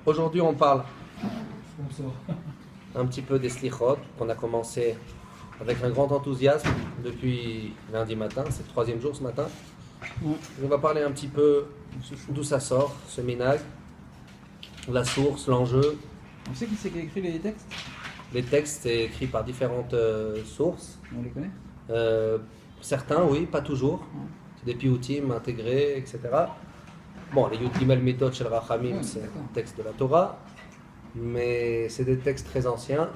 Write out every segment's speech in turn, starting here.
Aujourd'hui, on parle un petit peu des slichot qu'on a commencé avec un grand enthousiasme depuis lundi matin. C'est le troisième jour ce matin. On va parler un petit peu d'où ça sort, ce minhag, la source, l'enjeu. On sait qui c'est qui a écrit les textes? Les textes, c'est écrit par différentes sources. On les connaît? Certains, oui, pas toujours. C'est des piyutim intégrés, etc. Bon, les Yutim el Mitot shel Rachamim, c'est un texte de la Torah, mais c'est des textes très anciens,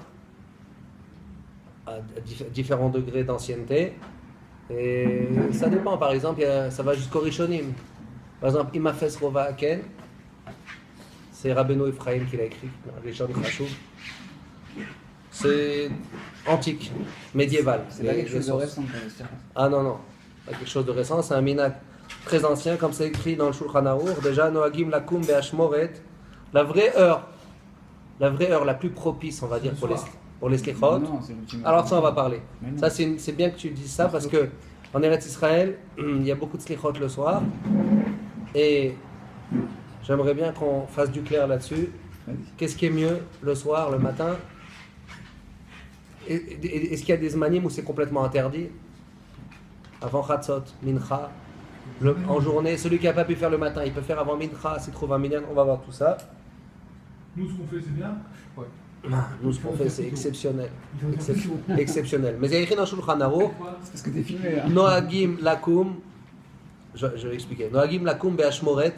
à différents degrés d'ancienneté. Et ça dépend, par exemple, ça va jusqu'au Rishonim. Par exemple, Imafes Rova Aken, c'est Rabbeinu Ephraim qui l'a écrit, Rishon Chashuv. C'est antique, médiéval. C'est pas quelque chose de récent. Ah non, pas quelque chose de récent, c'est un minhag très ancien, comme c'est écrit dans le Shulchan Aruch. Déjà, Noagim Lakum Be'ashmoret, la vraie heure la plus propice, on va dire, pour les slichot. Alors ça, on va parler. Ça, c'est bien que tu dises ça, parce que en Eretz Israël, il y a beaucoup de slichot le soir, et j'aimerais bien qu'on fasse du clair là-dessus. Qu'est-ce qui est mieux le soir, le matin? Est-ce qu'il y a des zmanim où c'est complètement interdit? Avant Chatzot, Mincha, en journée, celui qui n'a pas pu faire le matin, il peut faire avant Mincha, s'il trouve un minyan, on va voir tout ça. Nous, ce qu'on fait, c'est bien. Ouais. Nous, ce qu'on fait, c'est exceptionnel. Exceptionnel. Mais il y a écrit dans Shulchan Aruch, c'est parce que t'es filmé. Hein. Noagim Lakum, je vais expliquer. Noagim Lakum Be'ashmoret.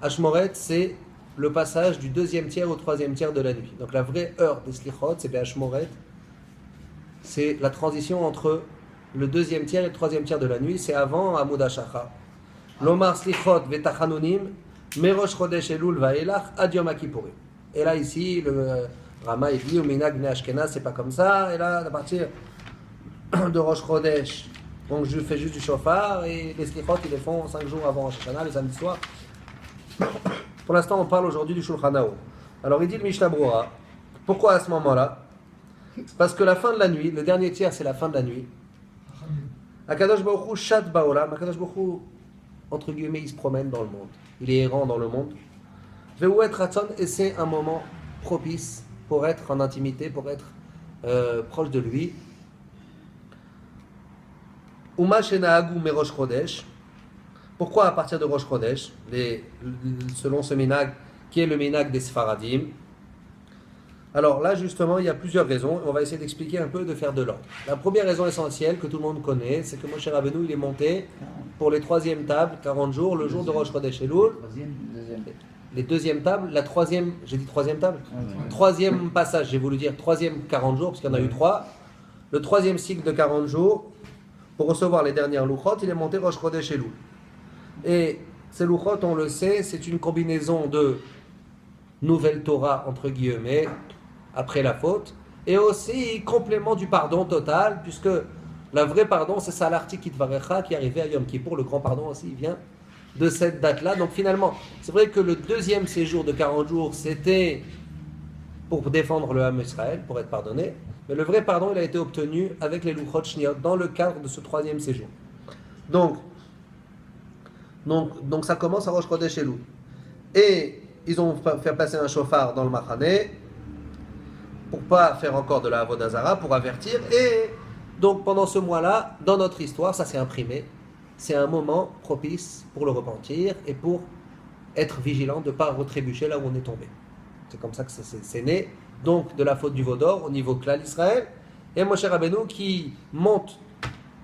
Ashmoret, c'est le passage du deuxième tiers au troisième tiers de la nuit. Donc la vraie heure des slichot, c'est Be'ashmoret. C'est la transition entre le deuxième tiers et le troisième tiers de la nuit. C'est avant Amud HaShachar. Lomar slichot ve'tachanunim merosh chodesh elul va'elach ad yom Kippourim. Et là ici, le Rama il dit, au minhag bnei Ashkenaz, c'est pas comme ça. Et là, à partir de Rosh Chodesh, donc je fais juste du shofar, et les slichot, ils les font 5 jours avant Rosh Hashanah, le samedi soir. Pour l'instant, on parle aujourd'hui du Shulchan Aruch. Alors il dit le Mishnah Brura, pourquoi à ce moment-là? Parce que la fin de la nuit, le dernier tiers, c'est la fin de la nuit. Akadosh Baruch Hu shat ba'olam, Akadosh Baruch Hu, entre guillemets, il se promène dans le monde. Il est errant dans le monde. Ve'uet ratzon, et c'est un moment propice pour être en intimité, pour être proche de lui. Uma shenahagu merosh chodesh. Pourquoi à partir de Rosh Chodesh, selon ce minhag, qui est le minhag des Sfaradim? Alors là, justement, il y a plusieurs raisons. On va essayer d'expliquer un peu, de faire de l'ordre. La première raison essentielle que tout le monde connaît, c'est que Moshe Rabbeinu, il est monté pour les troisièmes tables, 40 jours, le jour de Rosh Chodesh Elul. Les deuxièmes tables, la troisième, j'ai dit troisième table? Troisième passage, j'ai voulu dire troisième 40 jours, parce qu'il y en a eu 3. Le troisième cycle de 40 jours, pour recevoir les dernières louchot, il est monté Rosh Chodesh Elul. Et ces louchot, on le sait, c'est une combinaison de nouvelle Torah, entre guillemets, après la faute, et aussi complément du pardon total, puisque la vraie pardon, c'est Salarti Kitvarecha qui est arrivé à Yom Kippour. Le grand pardon aussi, il vient de cette date-là. Donc finalement, c'est vrai que le deuxième séjour de 40 jours, c'était pour défendre le Ham Israël, pour être pardonné, mais le vrai pardon, il a été obtenu avec les louchot shniot, dans le cadre de ce troisième séjour. Donc ça commence à Rosh Chodesh Elul. Et ils ont fait passer un chauffard dans le Machané pour pas faire encore de la Avodah Zara, pour avertir. Et donc pendant ce mois-là, dans notre histoire, ça s'est imprimé. C'est un moment propice pour le repentir et pour être vigilant de ne pas retrébucher là où on est tombé. C'est comme ça que c'est né. Donc de la faute du Vaudor au niveau Klal Israël. Et Moshe Rabbeinu qui monte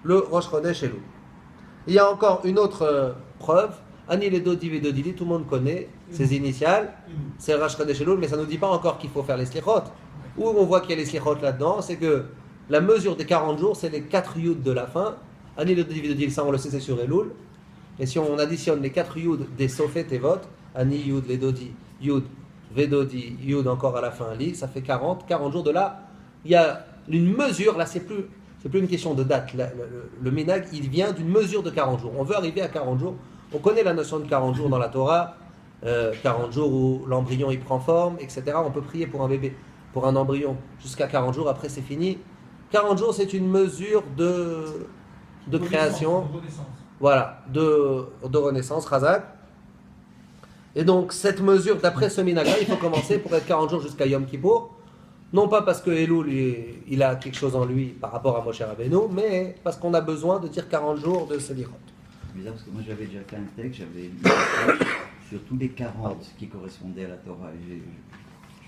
le Rosh Chodesh Elul. Il y a encore une autre preuve. Ani le Dodi Vedodili, tout le monde connaît ses initiales. C'est Rosh Chodesh Elul, mais ça ne nous dit pas encore qu'il faut faire les slichot. Où on voit qu'il y a les slichot là-dedans, c'est que la mesure des 40 jours, c'est les 4 yud de la fin. Ani le Dodi Vedodili, ça on le sait, c'est sur Elul. Et si on additionne les 4 yud des Sofet et Vot, Ani yud, les Dodi, yud, Vedodi, yud encore à la fin, li, ça fait 40 jours de là. Il y a une mesure, là c'est plus une question de date. Le minhag, il vient d'une mesure de 40 jours. On veut arriver à 40 jours. On connaît la notion de 40 jours dans la Torah. 40 jours où l'embryon il prend forme, etc. On peut prier pour un bébé, pour un embryon, jusqu'à 40 jours. Après, c'est fini. 40 jours, c'est une mesure de création. De renaissance. Voilà, de renaissance, Razak. Et donc, cette mesure, d'après ce minhag, il faut commencer pour être 40 jours jusqu'à Yom Kippour. Non pas parce que Elul, il a quelque chose en lui par rapport à Moshe Rabbeinu, mais parce qu'on a besoin de dire 40 jours de Selichot. C'est bizarre parce que moi j'avais déjà fait un texte, j'avais mis un texte sur tous les 40 qui correspondaient à la Torah. Je ne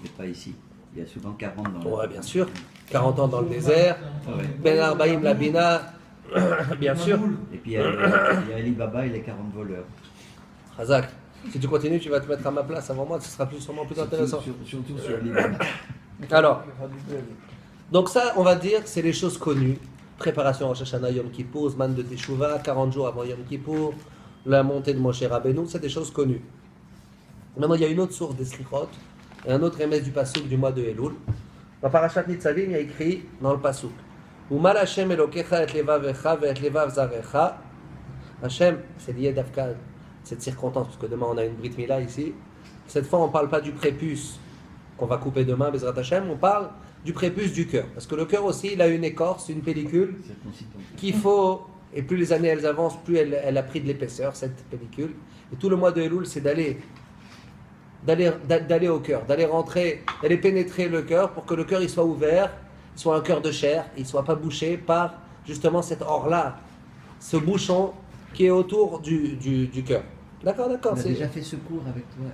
l'ai pas ici. Il y a souvent 40 dans la Ouais, bien sûr. 40 ans dans le désert, Ouais. Ben Arbaïm Labina, bien sûr. Et puis il y a Ali Baba et les 40 voleurs. Razak, si tu continues, tu vas te mettre à ma place avant moi, ce sera sûrement plus intéressant. Surtout sur Ali Baba. Alors, donc ça, on va dire, c'est les choses connues. Préparation Rosh Hashanah, Yom Kippour, Zman de Teshuvah, 40 jours avant Yom Kippour, la montée de Moshe Rabbeinu, c'est des choses connues. Maintenant, il y a une autre source des Slichot, et un autre remède du Pasuk du mois de Elul. Dans Parashat Nitzavim, il y a écrit dans le Pasuk Umal Hashem Elokecha et levavecha ve et levav zarecha. Hashem, c'est lié d'Afka, cette circonstance, parce que demain on a une Brit Mila ici. Cette fois, on ne parle pas du prépuce qu'on va couper demain, Bezrat Hashem, on parle du prépuce du cœur. Parce que le cœur aussi, il a une écorce, une pellicule, qu'il faut, et plus les années elles avancent, plus elle a pris de l'épaisseur, cette pellicule. Et tout le mois de Elul, c'est d'aller au cœur, d'aller rentrer, d'aller pénétrer le cœur pour que le cœur il soit ouvert, il soit un cœur de chair, il ne soit pas bouché par justement cet or-là, ce bouchon qui est autour du cœur. D'accord. On a déjà fait ce cours avec toi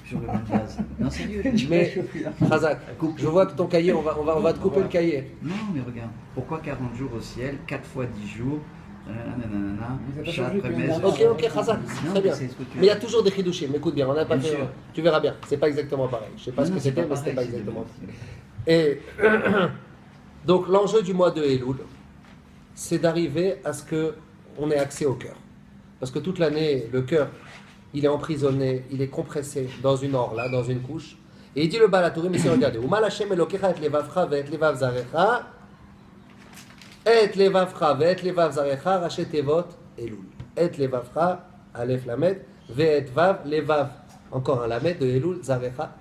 sur le Mandjaz. Non, sérieux. Mais, Razak, je vois que ton cahier, on va te couper le cahier. Non, mais regarde. Pourquoi 40 jours au ciel, 4 fois 10 jours Ok, Razak, très bien. Mais il y a toujours des chidushim, écoute bien, on n'a pas fait. Tu verras bien, c'est pas exactement pareil. Je sais pas ce que c'était, mais c'était pas exactement pareil. Et donc, l'enjeu du mois de Elul, c'est d'arriver à ce qu'on ait accès au cœur. Parce que toute l'année, le cœur, il est emprisonné, il est compressé dans une orla, dans une couche. Et il dit le Balatourim, ici, regardez. Umal Hashem Elokecha et levavcha ve et levav zarecha. Et levavcha ve et levav zarecha rachet tevot Elul. Et levavcha, Aleph Lamed, ve et vav, levav. Encore un Lamed de Elul, zarecha.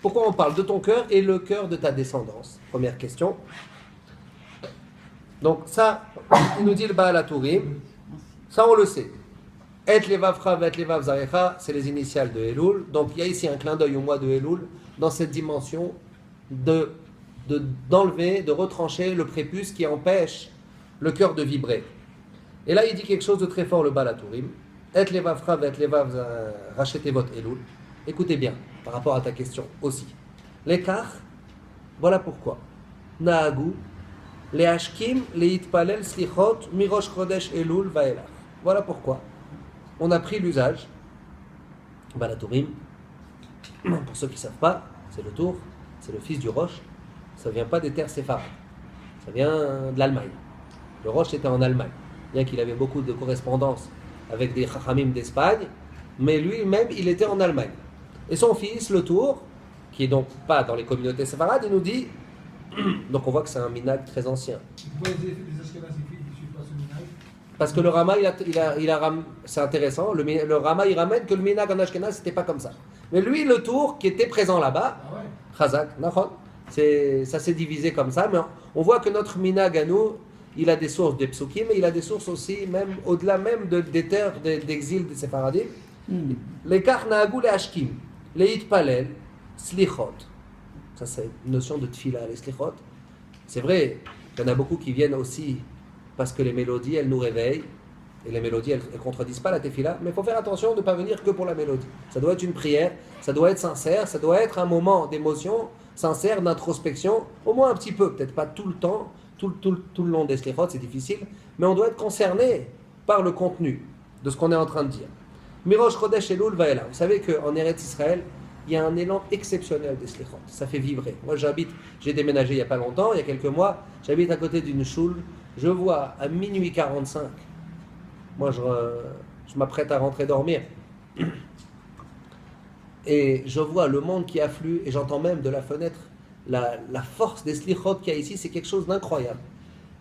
Pourquoi on parle de ton cœur et le cœur de ta descendance? Première question. Donc ça, il nous dit le Balatourim. Ça, on le sait. Et levavcha, ve et levav zarecha, c'est les initiales de Elul. Donc, il y a ici un clin d'œil au mois de Elul, dans cette dimension d'enlever, de retrancher le prépuce qui empêche le cœur de vibrer. Et là, il dit quelque chose de très fort, le Balatourim. Et levavcha, ve et levav rachetevot Elul. Écoutez bien, par rapport à ta question aussi. L'écart, voilà pourquoi. Naagu, les hashkim, les itpalel slichot, mirosh chodesh Elul vaelach. Voilà pourquoi on a pris l'usage, Balatourim, pour ceux qui ne savent pas, c'est le tour, c'est le fils du Roche, ça ne vient pas des terres séfarades, ça vient de l'Allemagne. Le Roche était en Allemagne, bien qu'il avait beaucoup de correspondance avec des Chachamim d'Espagne, mais lui-même il était en Allemagne. Et son fils, le tour, qui est donc pas dans les communautés séfarades, il nous dit, donc on voit que c'est un minag très ancien. Pourquoi les Ashkénazes qui ne suivent pas ce minag? Parce que le Rama, c'est intéressant, le Rama, il ramène que le minag en Ashkenaz, c'était pas comme ça. Mais lui, le tour, qui était présent là-bas, Chazak, ça s'est divisé comme ça, mais on voit que notre minag à nous, il a des sources de psukim, mais il a des sources aussi, même au-delà même des terres d'exil des Séfaradim. Les Karnagou, les Ashkim, les Itpalel, Slichot. Ça, c'est une notion de tfila, les Slichot. C'est vrai, il y en a beaucoup qui viennent aussi parce que les mélodies, elles nous réveillent, et les mélodies, elles ne contredisent pas la tefila, mais il faut faire attention de ne pas venir que pour la mélodie. Ça doit être une prière, ça doit être sincère, ça doit être un moment d'émotion sincère, d'introspection, au moins un petit peu, peut-être pas tout le temps, tout le long des slichot, c'est difficile, mais on doit être concerné par le contenu de ce qu'on est en train de dire. Mirosh Chodesh Elul Vaela. Vous savez qu'en Eretz Israël, il y a un élan exceptionnel des slichot, ça fait vibrer. Moi j'ai déménagé il n'y a pas longtemps, il y a quelques mois, j'habite à côté d'une choule. Je vois à minuit 45, moi je m'apprête à rentrer dormir, et je vois le monde qui afflue, et j'entends même de la fenêtre la force des slichot qu'il y a ici, c'est quelque chose d'incroyable.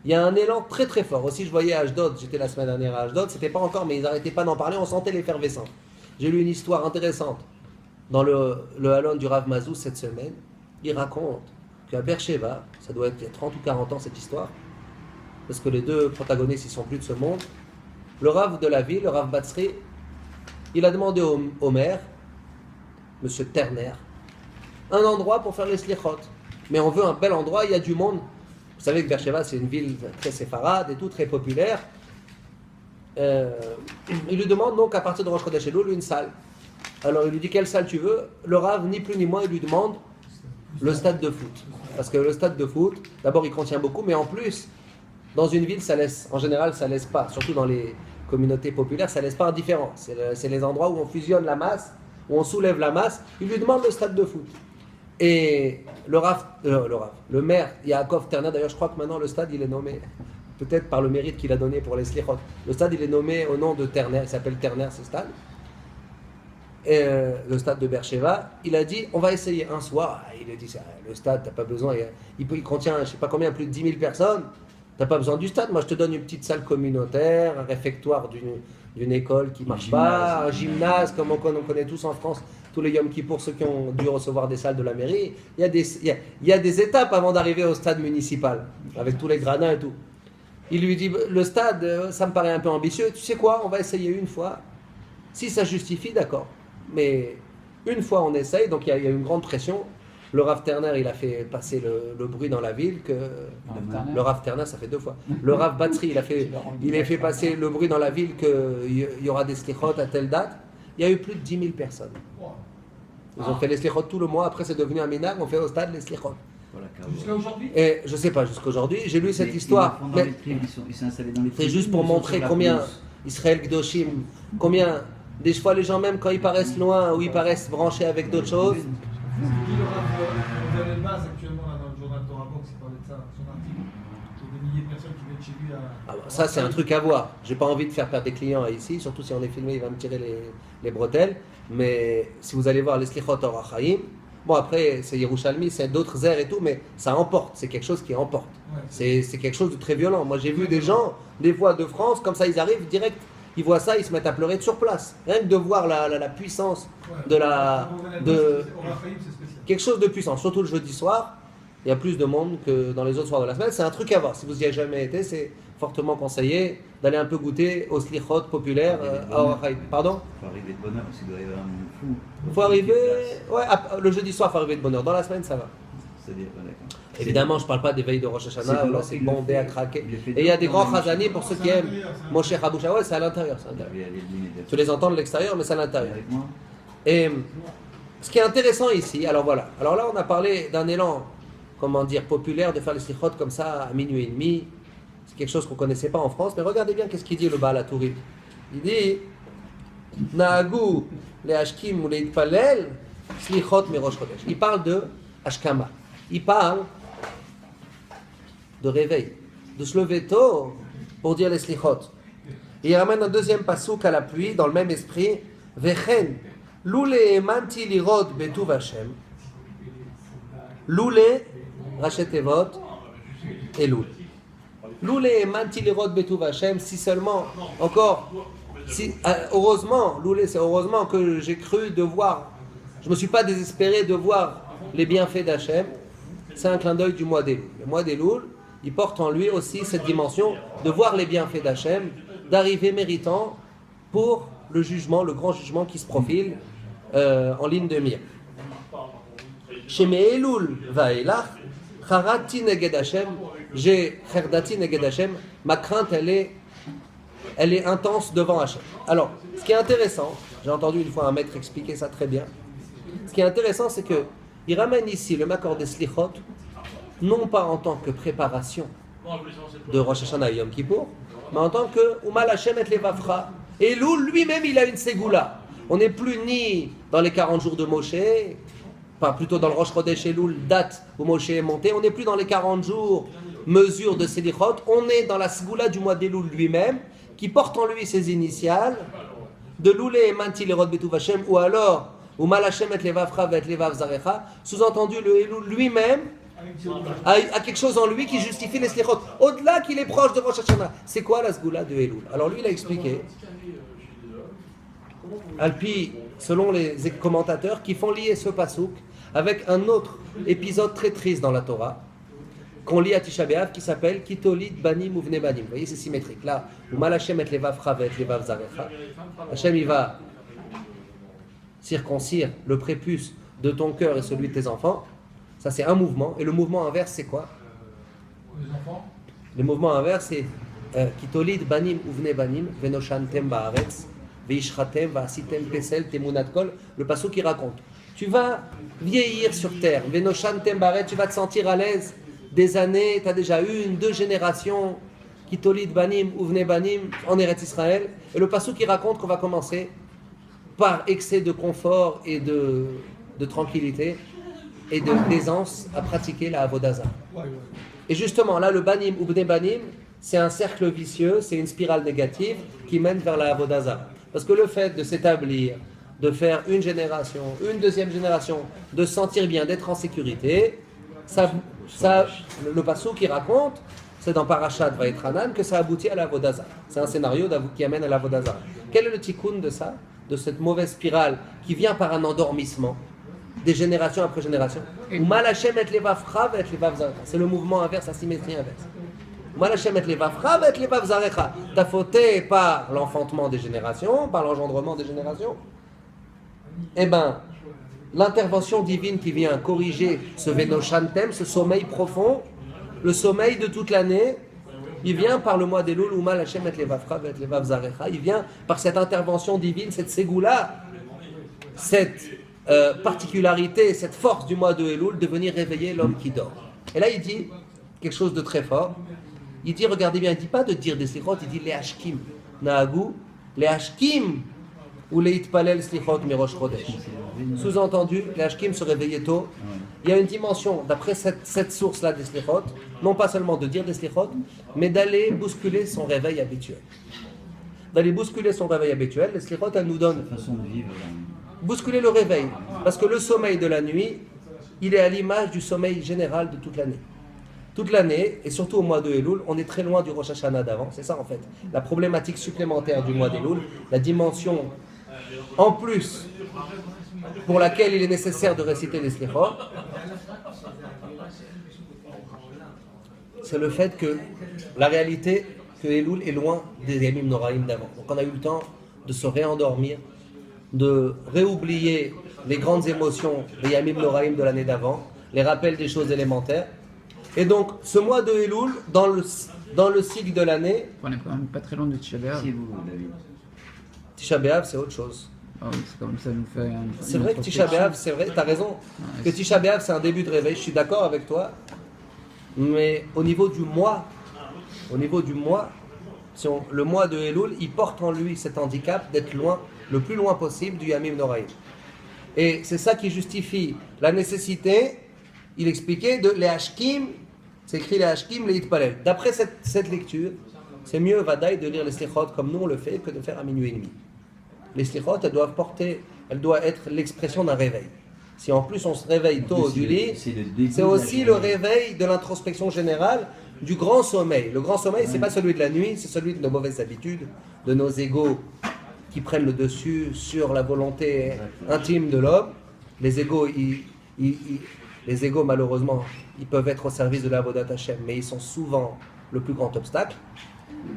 Il y a un élan très très fort. Aussi, je voyais à Ashdod, j'étais la semaine dernière à Ashdod, c'était pas encore, mais ils n'arrêtaient pas d'en parler, on sentait l'effervescence. J'ai lu une histoire intéressante dans le Halon du Rav Mazou cette semaine. Il raconte qu'à Beersheba, ça doit être il y a 30 ou 40 ans cette histoire, parce que les deux protagonistes ils sont plus de ce monde. Le Rav de la ville, le Rav Batsri, il a demandé au maire Monsieur Terner, un endroit pour faire les slichot. Mais on veut un bel endroit, il y a du monde. Vous savez que Beersheba, c'est une ville très séfarade et tout, très populaire. Il lui demande donc à partir de Rosh Chodesh Elul une salle. Alors il lui dit quelle salle tu veux. Le Rav, ni plus ni moins, il lui demande le stade de foot. Parce que le stade de foot, d'abord il contient beaucoup, mais en plus, dans une ville, en général, ça laisse pas, surtout dans les communautés populaires, ça laisse pas indifférent. C'est les endroits où on fusionne la masse, où on soulève la masse. Il lui demande le stade de foot. Et le maire, Yaakov Terner, d'ailleurs je crois que maintenant le stade il est nommé, peut-être par le mérite qu'il a donné pour les slichot, le stade il est nommé au nom de Terner, il s'appelle Terner ce stade, et, le stade de Beersheba. Il a dit on va essayer un soir. Il a dit le stade t'as pas besoin, il contient je sais pas combien, plus de 10 000 personnes, t'as pas besoin du stade, moi je te donne une petite salle communautaire, un réfectoire d'une école qui marche pas, un gymnase comme on connaît tous en France, tous les Yom Kippour, ceux qui ont dû recevoir des salles de la mairie, il y a des étapes avant d'arriver au stade municipal, avec tous les gradins et tout. Il lui dit, le stade, ça me paraît un peu ambitieux, tu sais quoi, on va essayer une fois, si ça justifie, d'accord, mais une fois on essaye, donc il y a une grande pression. Le Rav Terner, il a fait passer le bruit dans la ville que... Le Rav Terner, ça fait 2 fois. Le Rav Batsri, il a fait passer le bruit dans la ville qu'il y aura des slichot à telle date. Il y a eu plus de 10 000 personnes. Ils ont fait les slichot tout le mois. Après, c'est devenu un minag. On fait au stade les slichot. Jusqu'à aujourd'hui? Et je sais pas jusqu'à aujourd'hui. J'ai lu cette histoire. Ils sont installés dans les C'est juste pour montrer combien Israël Gdoshim, combien des fois les gens même quand ils paraissent loin ou ils paraissent branchés avec d'autres choses. Qui le Rav Elbaz actuellement là, dans le journal Torah Box, il parlait de ça, son article. Il y a des milliers de personnes qui viennent chez lui à... Ça, c'est un truc à voir. J'ai pas envie de faire perdre des clients ici, surtout si on est filmé, il va me tirer les bretelles. Mais si vous allez voir les Slichot Or HaChaim, bon après, c'est Yerushalmi, c'est d'autres airs et tout, mais ça emporte, c'est quelque chose qui emporte. Ouais, c'est quelque chose de très violent. Moi, j'ai vu des gens, des fois de France, comme ça, ils arrivent direct, ils voient ça, ils se mettent à pleurer sur place. Rien que de voir la puissance de quelque chose de puissant, surtout le jeudi soir. Il y a plus de monde que dans les autres soirs de la semaine. C'est un truc à voir. Si vous n'y avez jamais été, c'est fortement conseillé d'aller un peu goûter aux slichot populaires à Or-HaChaim. Pardon ? Il faut arriver de bonne heure parce qu'il doit y avoir un monde fou. Il faut arriver... Ouais, le jeudi soir, il faut arriver de bonne heure. Dans la semaine, ça va. C'est-à-dire, d'accord. Évidemment, je ne parle pas des veilles de Rosh Hashanah, où là c'est bondé à craquer. Et il y a des grands chazani pour ceux qui aiment. Moshe Raboucha, ouais, c'est à l'intérieur. Tu les entends de l'extérieur, mais c'est à l'intérieur. Et ce qui est intéressant ici, alors voilà. Alors là, on a parlé d'un élan, comment dire, populaire de faire les slichot comme ça à minuit et demi. C'est quelque chose qu'on ne connaissait pas en France, mais regardez bien qu'est-ce qu'il dit le Baal HaTurim. Il dit Naagu le Ashkim ou le Itpalel slichot mi Rosh Chodesh. Il parle de Ashkama. Il parle de réveil, de se lever tôt pour dire les slichot. Et il ramène un deuxième pasouk à l'appui dans le même esprit. Vechen loule emanti lirod betuv Hashem. Loule rachet evot et loule. Loule emanti lirod betuv Hashem. Si seulement encore, heureusement, loule c'est heureusement que j'ai cru de voir. Je me suis pas désespéré de voir les bienfaits d'Hachem. C'est un clin d'œil du mois d'Elul. Le mois d'Elul, il porte en lui aussi cette dimension de voir les bienfaits d'Hachem, d'arriver méritant pour le jugement, le grand jugement qui se profile en ligne de mire. Chez Elul vaelach, charati neged Hachem, j'ai cherdati neged Hachem, ma crainte elle est intense devant Hachem. Alors, ce qui est intéressant, j'ai entendu une fois un maître expliquer ça très bien. Ce qui est intéressant, c'est que il ramène ici le Makor des Slichot, non pas en tant que préparation de Rosh Hashanah et Yom Kippour, mais en tant que Umal Hashem et Levavcha. Et Elul lui-même, il a une ségoula. On n'est plus ni dans les 40 jours de Moshe, pas plutôt dans le Rosh Chodesh Elul, date où Moshe est monté, on n'est plus dans les 40 jours, mesure de Selichot, on est dans la ségoula du mois d'Elul lui-même, qui porte en lui ses initiales, de Loulé et Manti Lerod Betuv Hashem, ou alors ou Malachem et Levavcha et Levav Zarecha, sous-entendu le Elul lui-même a quelque chose en lui qui justifie les slichot. Au-delà qu'il est proche de Rosh Hashanah. C'est quoi la sgoula de Elul? Alors lui il a expliqué, Alpi, selon les commentateurs, qui font lier ce pasouk avec un autre épisode très triste dans la Torah, qu'on lit à Tisha B'Av, qui s'appelle Kitolit Banim Uvne Banim. Vous voyez, c'est symétrique. Là, où Malachem et Levavcha et Levav Zarecha, Hachem il va circoncire le prépuce de ton cœur et celui de tes enfants. Ça, c'est un mouvement. Et le mouvement inverse, c'est quoi? Les enfants. Le mouvement inverse, c'est Kitolid banim uvne banim venoshantem baaretz veishratem vaasitem pesel temunat kol. Le passage qui raconte. Tu vas vieillir sur terre. Venoshantem baaretz, tu vas te sentir à l'aise. Des années, tu as déjà eu 2 générations. Kitolid banim uvne banim en Eretz Israël. Et le passage qui raconte qu'on va commencer par excès de confort et de tranquillité et d'aisance à pratiquer la Avodah Zarah. Et justement, là, le banim ou bnei banim, c'est un cercle vicieux, c'est une spirale négative qui mène vers la Avodah Zarah. Parce que le fait de s'établir, de faire une génération, une deuxième génération, de se sentir bien, d'être en sécurité, le passage qui raconte, c'est dans Parashat Vayetranan que ça aboutit à la Avodah Zarah. C'est un scénario qui amène à la Avodah Zarah. Quel est le tikkun de ça? De cette mauvaise spirale qui vient par un endormissement des générations après génération. C'est le mouvement inverse, la symétrie inverse. T'as fauté par l'enfantement des générations, par l'engendrement des générations. Eh bien, l'intervention divine qui vient corriger ce Venoshantem, ce sommeil profond, le sommeil de toute l'année, il vient par le mois d'Elul, il vient par cette intervention divine, cette ségoula, cette particularité, cette force du mois de Elul de venir réveiller l'homme qui dort. Et là, il dit quelque chose de très fort. Il dit, regardez bien, il ne dit pas de dire des slichot, il dit les hashkim. Naagu, les hashkim, ou les itpalel slichot mirosh chodesh. Sous-entendu, les hashkim se réveillaient tôt. Il y a une dimension, d'après cette source-là des slichot, non pas seulement de dire des slichot, mais d'aller bousculer son réveil habituel. D'aller bousculer son réveil habituel, les slichot, elles nous donnent façon de vivre. Bousculer le réveil. Parce que le sommeil de la nuit, il est à l'image du sommeil général de toute l'année. Toute l'année, et surtout au mois de Elul, on est très loin du Rosh Hashanah d'avant. C'est ça en fait. La problématique supplémentaire du mois d'Elul, la dimension en plus pour laquelle il est nécessaire de réciter les slichot, c'est le fait que la réalité, que Elul est loin des Yamim Noraïm d'avant. Donc on a eu le temps de se réendormir, de réoublier les grandes émotions des Yamim Noraïm de l'année d'avant, les rappels des choses élémentaires. Et donc, ce mois de Elul, dans le cycle de l'année... On n'est quand même pas très loin de Tisha B'Av. C'est vous, David. Tisha B'Av, c'est autre chose. Ah oui, c'est comme ça nous fait... C'est vrai que Tisha B'Av, c'est vrai, tu as raison. Que Tisha B'Av, c'est un début de réveil, je suis d'accord avec toi. Mais au niveau du mois, le mois de Elul, il porte en lui cet handicap d'être loin, le plus loin possible du Yamim Noraïm. Et c'est ça qui justifie la nécessité, il expliquait, de les hashkim, c'est écrit les hashkim, les itpalel. D'après cette lecture, c'est mieux, Vadaï, de lire les slichot comme nous on le fait que de faire à minuit et demi. Les slichot, elles doivent être l'expression d'un réveil. Si en plus on se réveille tôt du lit, c'est aussi le réveil de l'introspection générale du grand sommeil. Le grand sommeil, c'est pas celui de la nuit, c'est celui de nos mauvaises habitudes, de nos égos qui prennent le dessus sur la volonté intime de l'homme. Les égos, malheureusement, ils peuvent être au service de la Avodat Hashem, mais ils sont souvent le plus grand obstacle.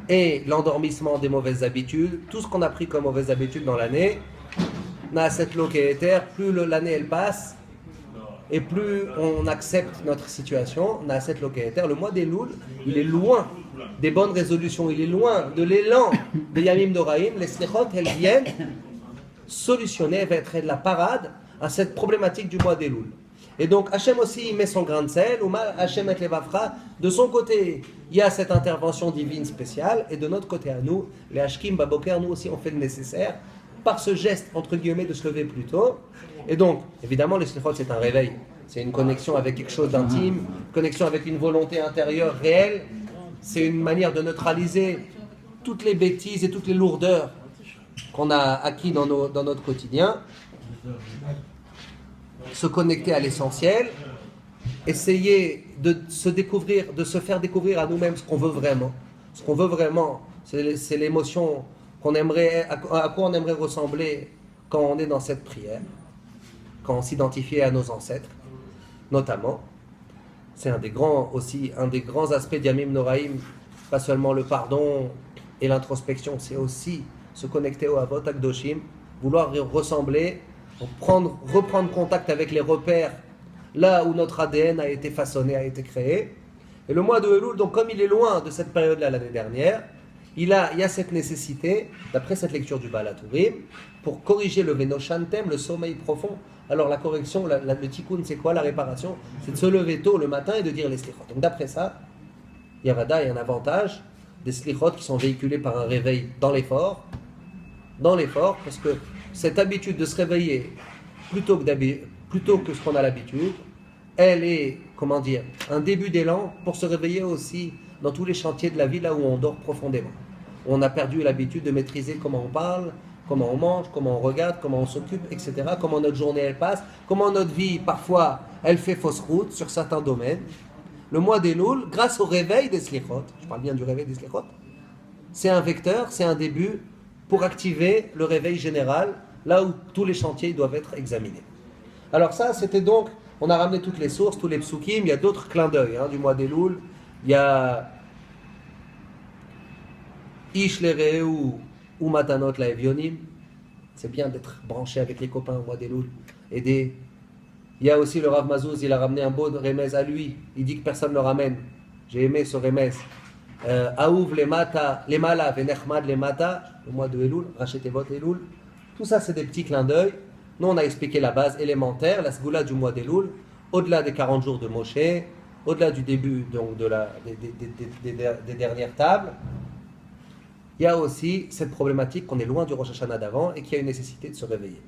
Et l'endormissement des mauvaises habitudes, tout ce qu'on a pris comme mauvaises habitudes dans l'année, n'a cette locataire, plus l'année elle passe, et plus on accepte notre situation, n'a cette locataire. Le mois d'Elul, il est loin des bonnes résolutions, il est loin de l'élan de Yamim Noraïm. Les slichot, elles viennent solutionner, être de la parade à cette problématique du mois d'Elul. Et donc Hachem aussi il met son grain de sel, Hachem et Levafra, de son côté il y a cette intervention divine spéciale, et de notre côté à nous, les Hashkim Baboker, nous aussi on fait le nécessaire, par ce geste entre guillemets de se lever plus tôt. Et donc évidemment les slichot c'est un réveil, c'est une connexion avec quelque chose d'intime, une connexion avec une volonté intérieure réelle, c'est une manière de neutraliser toutes les bêtises et toutes les lourdeurs qu'on a acquis dans notre quotidien. Se connecter à l'essentiel, essayer de se découvrir, de se faire découvrir à nous-mêmes ce qu'on veut vraiment. Ce qu'on veut vraiment, c'est l'émotion qu'on aimerait, à quoi on aimerait ressembler quand on est dans cette prière, quand on s'identifie à nos ancêtres, notamment. C'est un des grands aspects d'Yamim Noraïm, pas seulement le pardon et l'introspection, c'est aussi se connecter au Avot Akdoshim, vouloir ressembler reprendre contact avec les repères, là où notre ADN a été façonné, a été créé. Et le mois de Elul, donc comme il est loin de cette période-là l'année dernière, il y a cette nécessité, d'après cette lecture du Baal HaTurim, pour corriger le Venoshantem, le sommeil profond. Alors la correction, le tikkun, c'est quoi la réparation? C'est de se lever tôt le matin et de dire les slichot. Donc d'après ça, il y a un avantage des slichot qui sont véhiculés par un réveil dans l'effort, parce que cette habitude de se réveiller plutôt que ce qu'on a l'habitude, elle est, un début d'élan pour se réveiller aussi dans tous les chantiers de la vie, là où on dort profondément. On a perdu l'habitude de maîtriser comment on parle, comment on mange, comment on regarde, comment on s'occupe, etc. Comment notre journée elle passe, comment notre vie, parfois, elle fait fausse route sur certains domaines. Le mois d'Elul, grâce au réveil des slichot, je parle bien du réveil des slichot, c'est un vecteur, c'est un début pour activer le réveil général, là où tous les chantiers doivent être examinés. Alors ça, c'était donc, on a ramené toutes les sources, tous les psukim, il y a d'autres clins d'œil du mois d'Elul, il y a Ish Lereu ou Matanot la Evionim, c'est bien d'être branché avec les copains au mois d'Elul, aider. Il y a aussi le Rav Mazouz, il a ramené un beau remez à lui, il dit que personne ne le ramène. J'ai aimé ce remez. Aouv les mala venechmad les mata, le mois de Elul, Rachetevot Elul. Tout ça, c'est des petits clins d'œil. Nous, on a expliqué la base élémentaire, la sgoula du mois d'Elul, au-delà des 40 jours de Moshe, au-delà du début donc, des dernières tables. Il y a aussi cette problématique qu'on est loin du Rosh Hashanah d'avant et qu'il y a une nécessité de se réveiller.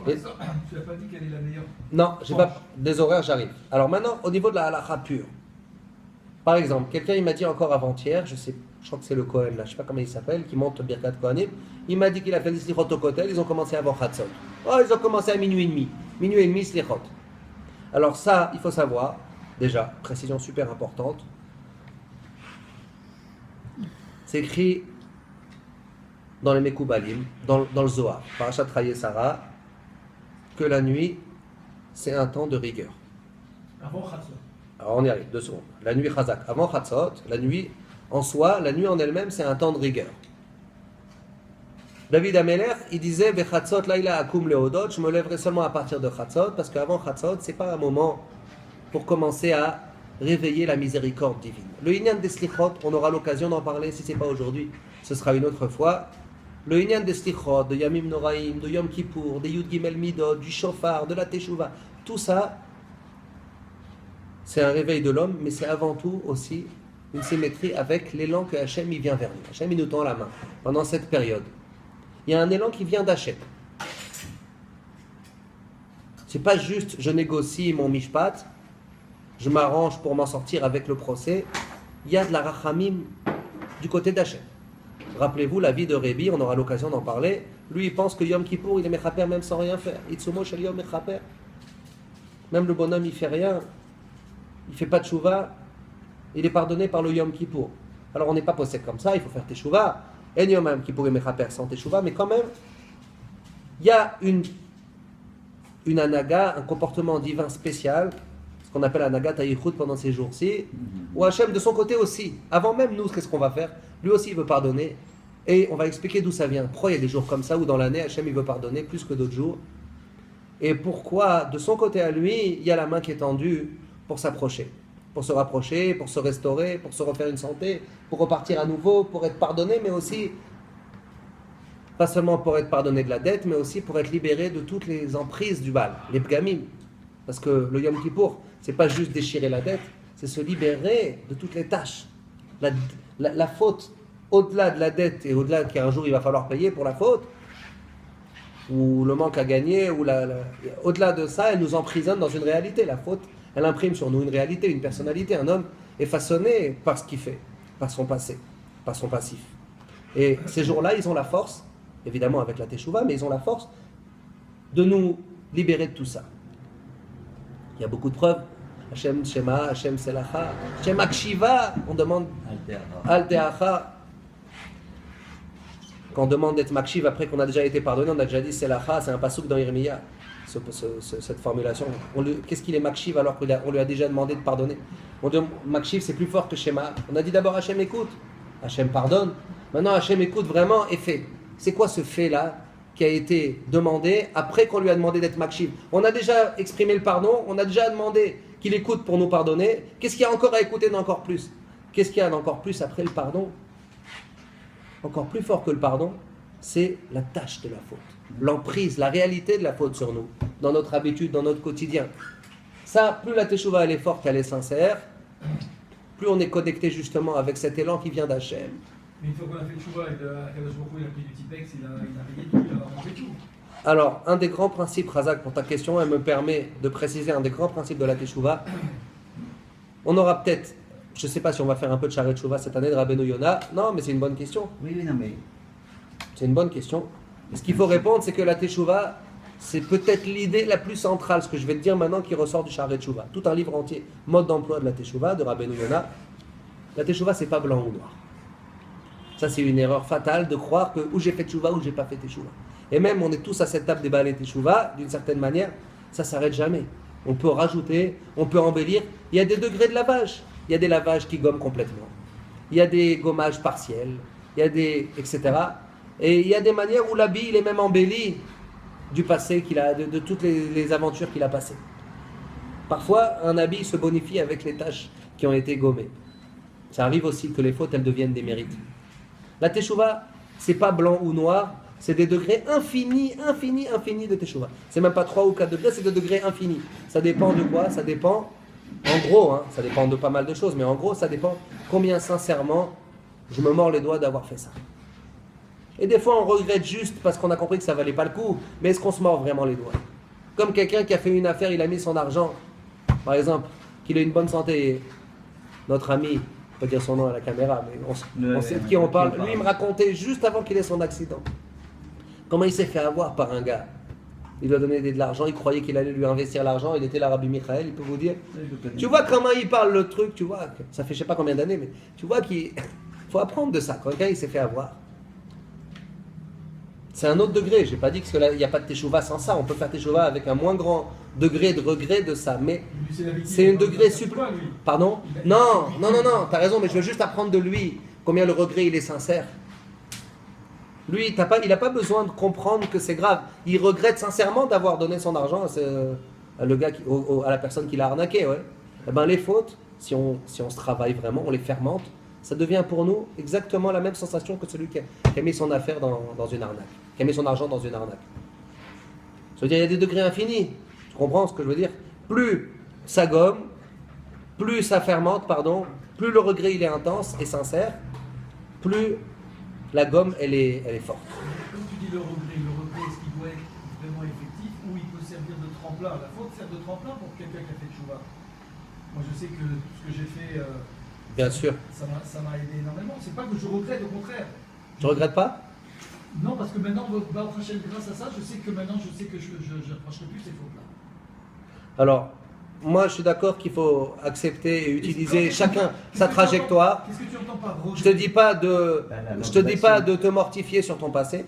Tu n'as pas dit quelle est la meilleure? Non, j'ai pas des horaires, j'arrive. Alors maintenant, au niveau de la halakha pure. Par exemple, quelqu'un il m'a dit encore avant-hier, je crois que c'est le Kohen là, je sais pas comment il s'appelle, qui monte Birkat Kohanim, il m'a dit qu'il a fait des slichot au kotel, ils ont commencé avant Chatzot. Oh, ils ont commencé à minuit et demi. Minuit et demi, slichot. Alors ça, il faut savoir, déjà, précision super importante, c'est écrit dans les Mekoubalim, dans le Zohar, Parashat Chayei Sarah, que la nuit, c'est un temps de rigueur. Avant Chatzot. Alors on y arrive, 2 secondes. La nuit Chazak, avant Chatzot, la nuit en soi, la nuit en elle-même, c'est un temps de rigueur. David Amelech, il disait Vechatzot laila akum leodot, je me lèverai seulement à partir de Chatzot, parce qu'avant Chatzot, c'est pas un moment pour commencer à réveiller la miséricorde divine. Le Inyan des Slichot, on aura l'occasion d'en parler, si c'est pas aujourd'hui, ce sera une autre fois. Le Inyan des Slichot, de Yamim Noraim, de Yom Kippour, des Yud Gimel Midot, du Shofar, de la Teshuvah, tout ça, c'est un réveil de l'homme, mais c'est avant tout aussi une symétrie avec l'élan que Hachem il vient vers nous. Hachem il nous tend la main pendant cette période. Il y a un élan qui vient d'Hachem. C'est pas juste je négocie mon mishpat, je m'arrange pour m'en sortir avec le procès. Il y a de la rachamim du côté d'Hachem. Rappelez-vous la vie de Rébi, on aura l'occasion d'en parler. Lui il pense que Yom Kippour il est mechaper même sans rien faire. Itzumo shel Yom mechaper. Même le bonhomme il fait rien. Il ne fait pas de teshuvah, il est pardonné par le Yom Kippour. Alors on n'est pas posé comme ça, il faut faire teshuvah. En Yom Kippour et mechaper sans teshuvah, mais quand même, il y a une anaga, un comportement divin spécial, ce qu'on appelle anaga tayichut pendant ces jours-ci, où Hachem de son côté aussi, avant même nous, qu'est-ce qu'on va faire? Lui aussi il veut pardonner, et on va expliquer d'où ça vient. Pourquoi il y a des jours comme ça où dans l'année Hachem il veut pardonner plus que d'autres jours, et pourquoi de son côté à lui, il y a la main qui est tendue pour s'approcher, pour se rapprocher, pour se restaurer, pour se refaire une santé, pour repartir à nouveau, pour être pardonné, mais aussi, pas seulement pour être pardonné de la dette, mais aussi pour être libéré de toutes les emprises du Baal, les pgamim. Parce que le Yom Kippour, c'est pas juste déchirer la dette, c'est se libérer de toutes les tâches. La faute, au-delà de la dette et au-delà qu'un jour il va falloir payer pour la faute, ou le manque à gagner, ou au-delà de ça, elle nous emprisonne dans une réalité, la faute. Elle imprime sur nous une réalité, une personnalité. Un homme est façonné par ce qu'il fait, par son passé, par son passif. Et ces jours-là, ils ont la force, évidemment avec la Teshuvah, mais ils ont la force de nous libérer de tout ça. Il y a beaucoup de preuves. Hachem Shema, Hachem Selacha, Hachem Akshiva, on demande Al Teacha. Quand on demande d'être Makshiv après qu'on a déjà été pardonné, on a déjà dit Selacha, c'est un pasouk dans Yirmiya. Cette formulation. Qu'est-ce qu'il est Makshiv alors qu'on lui a déjà demandé de pardonner? On dit Makshiv c'est plus fort que Shema. On a dit d'abord Hachem écoute, Hachem pardonne. Maintenant Hachem écoute vraiment et fait. C'est quoi ce fait là? qui a été demandé après qu'on lui a demandé d'être Makshiv. On a déjà exprimé le pardon, on a déjà demandé qu'il écoute pour nous pardonner. Qu'est-ce qu'il y a encore à écouter d'encore plus? Qu'est-ce qu'il y a d'encore plus après le pardon? Encore plus fort que le pardon, c'est la tâche de la faute, l'emprise, la réalité de la faute sur nous, dans notre habitude, dans notre quotidien. Ça, plus la teshuva elle est forte, elle est sincère, plus on est connecté justement avec cet élan qui vient d'Hachem. Mais une fois qu'on a fait le chouva et qu'Akadosh Baruch Hu, il a pris du Tipex, il a rayé tout, il a mangé tout. Alors, un des grands principes, Razak, pour ta question, elle me permet de préciser un des grands principes de la teshuva. On aura peut-être, je ne sais pas si on va faire un peu de Sharet Teshuva cette année de Rabbeinu Yona. Non, mais c'est une bonne question. Oui, oui, non, mais C'est une bonne question. Et ce qu'il faut répondre, c'est que la teshuva, c'est peut-être l'idée la plus centrale, ce que je vais te dire maintenant, qui ressort du Sharet Teshuva. Tout un livre entier, mode d'emploi de la teshuva, de Rabbeinu Yona. La teshuva, c'est pas blanc ou noir. Ça, c'est une erreur fatale de croire que ou j'ai fait teshuva ou j'ai pas fait teshuva. Et même, on est tous à cette table des balais teshuva, d'une certaine manière, ça s'arrête jamais. On peut rajouter, on peut embellir. Il y a des degrés de lavage. Il y a des lavages qui gomment complètement. Il y a des gommages partiels. Il y a des... etc. Et il y a des manières où l'habit, il est même embelli du passé qu'il a, de toutes les aventures qu'il a passées. Parfois, un habit se bonifie avec les tâches qui ont été gommées. Ça arrive aussi que les fautes, elles deviennent des mérites. La teshuva, c'est pas blanc ou noir, c'est des degrés infinis de teshuva. C'est même pas 3 ou 4 degrés, c'est des degrés infinis. Ça dépend de quoi? Ça dépend, en gros, ça dépend de pas mal de choses, mais en gros, ça dépend combien sincèrement je me mords les doigts d'avoir fait ça. Et des fois, on regrette juste parce qu'on a compris que ça valait pas le coup, mais est-ce qu'on se mord vraiment les doigts? Comme quelqu'un qui a fait une affaire, il a mis son argent, par exemple, qu'il ait une bonne santé. Notre ami, on peut dire son nom à la caméra, mais on sait de qui on parle. Lui, il me racontait juste avant qu'il ait son accident comment il s'est fait avoir par un gars. Il lui a donné de l'argent, il croyait qu'il allait lui investir l'argent, il était là, Rabbi Michael, il peut vous dire. Tu vois comment il parle le truc, tu vois, ça fait je sais pas combien d'années, mais tu vois qu'il faut apprendre de ça. Quand quelqu'un il s'est fait avoir, c'est un autre degré. J'ai pas dit qu'il n'y a pas de teshuva sans ça. On peut faire teshuva avec un moins grand degré de regret de ça, mais c'est un degré supérieur. Pardon? Non, t'as raison, mais je veux juste apprendre de lui combien le regret il est sincère. Lui, il n'a pas besoin de comprendre que c'est grave. Il regrette sincèrement d'avoir donné son argent à le gars à la personne qui l'a arnaqué. Ouais. Eh ben, les fautes, si on se travaille vraiment, on les fermente, ça devient pour nous exactement la même sensation que celui qui a mis son affaire dans une arnaque, qui a mis son argent dans une arnaque. Ça veut dire qu'il y a des degrés infinis. Tu comprends ce que je veux dire? Plus ça gomme, plus ça fermente, plus le regret il est intense et sincère, plus la gomme elle est forte. Comme tu dis le regret, est-ce qu'il doit être vraiment effectif ou il peut servir de tremplin? La faute sert de tremplin pour quelqu'un qui a fait de chouva. Moi je sais que ce que j'ai fait, bien sûr. Ça m'a aidé énormément. C'est pas que je regrette, au contraire. Tu regrettes pas? Non, parce que maintenant, grâce à ça, je sais que je ne reprocherai plus ces fautes-là. Alors, moi je suis d'accord qu'il faut accepter et utiliser chacun sa trajectoire. Qu'est-ce que tu entends par regret? Je te dis pas de te mortifier sur ton passé,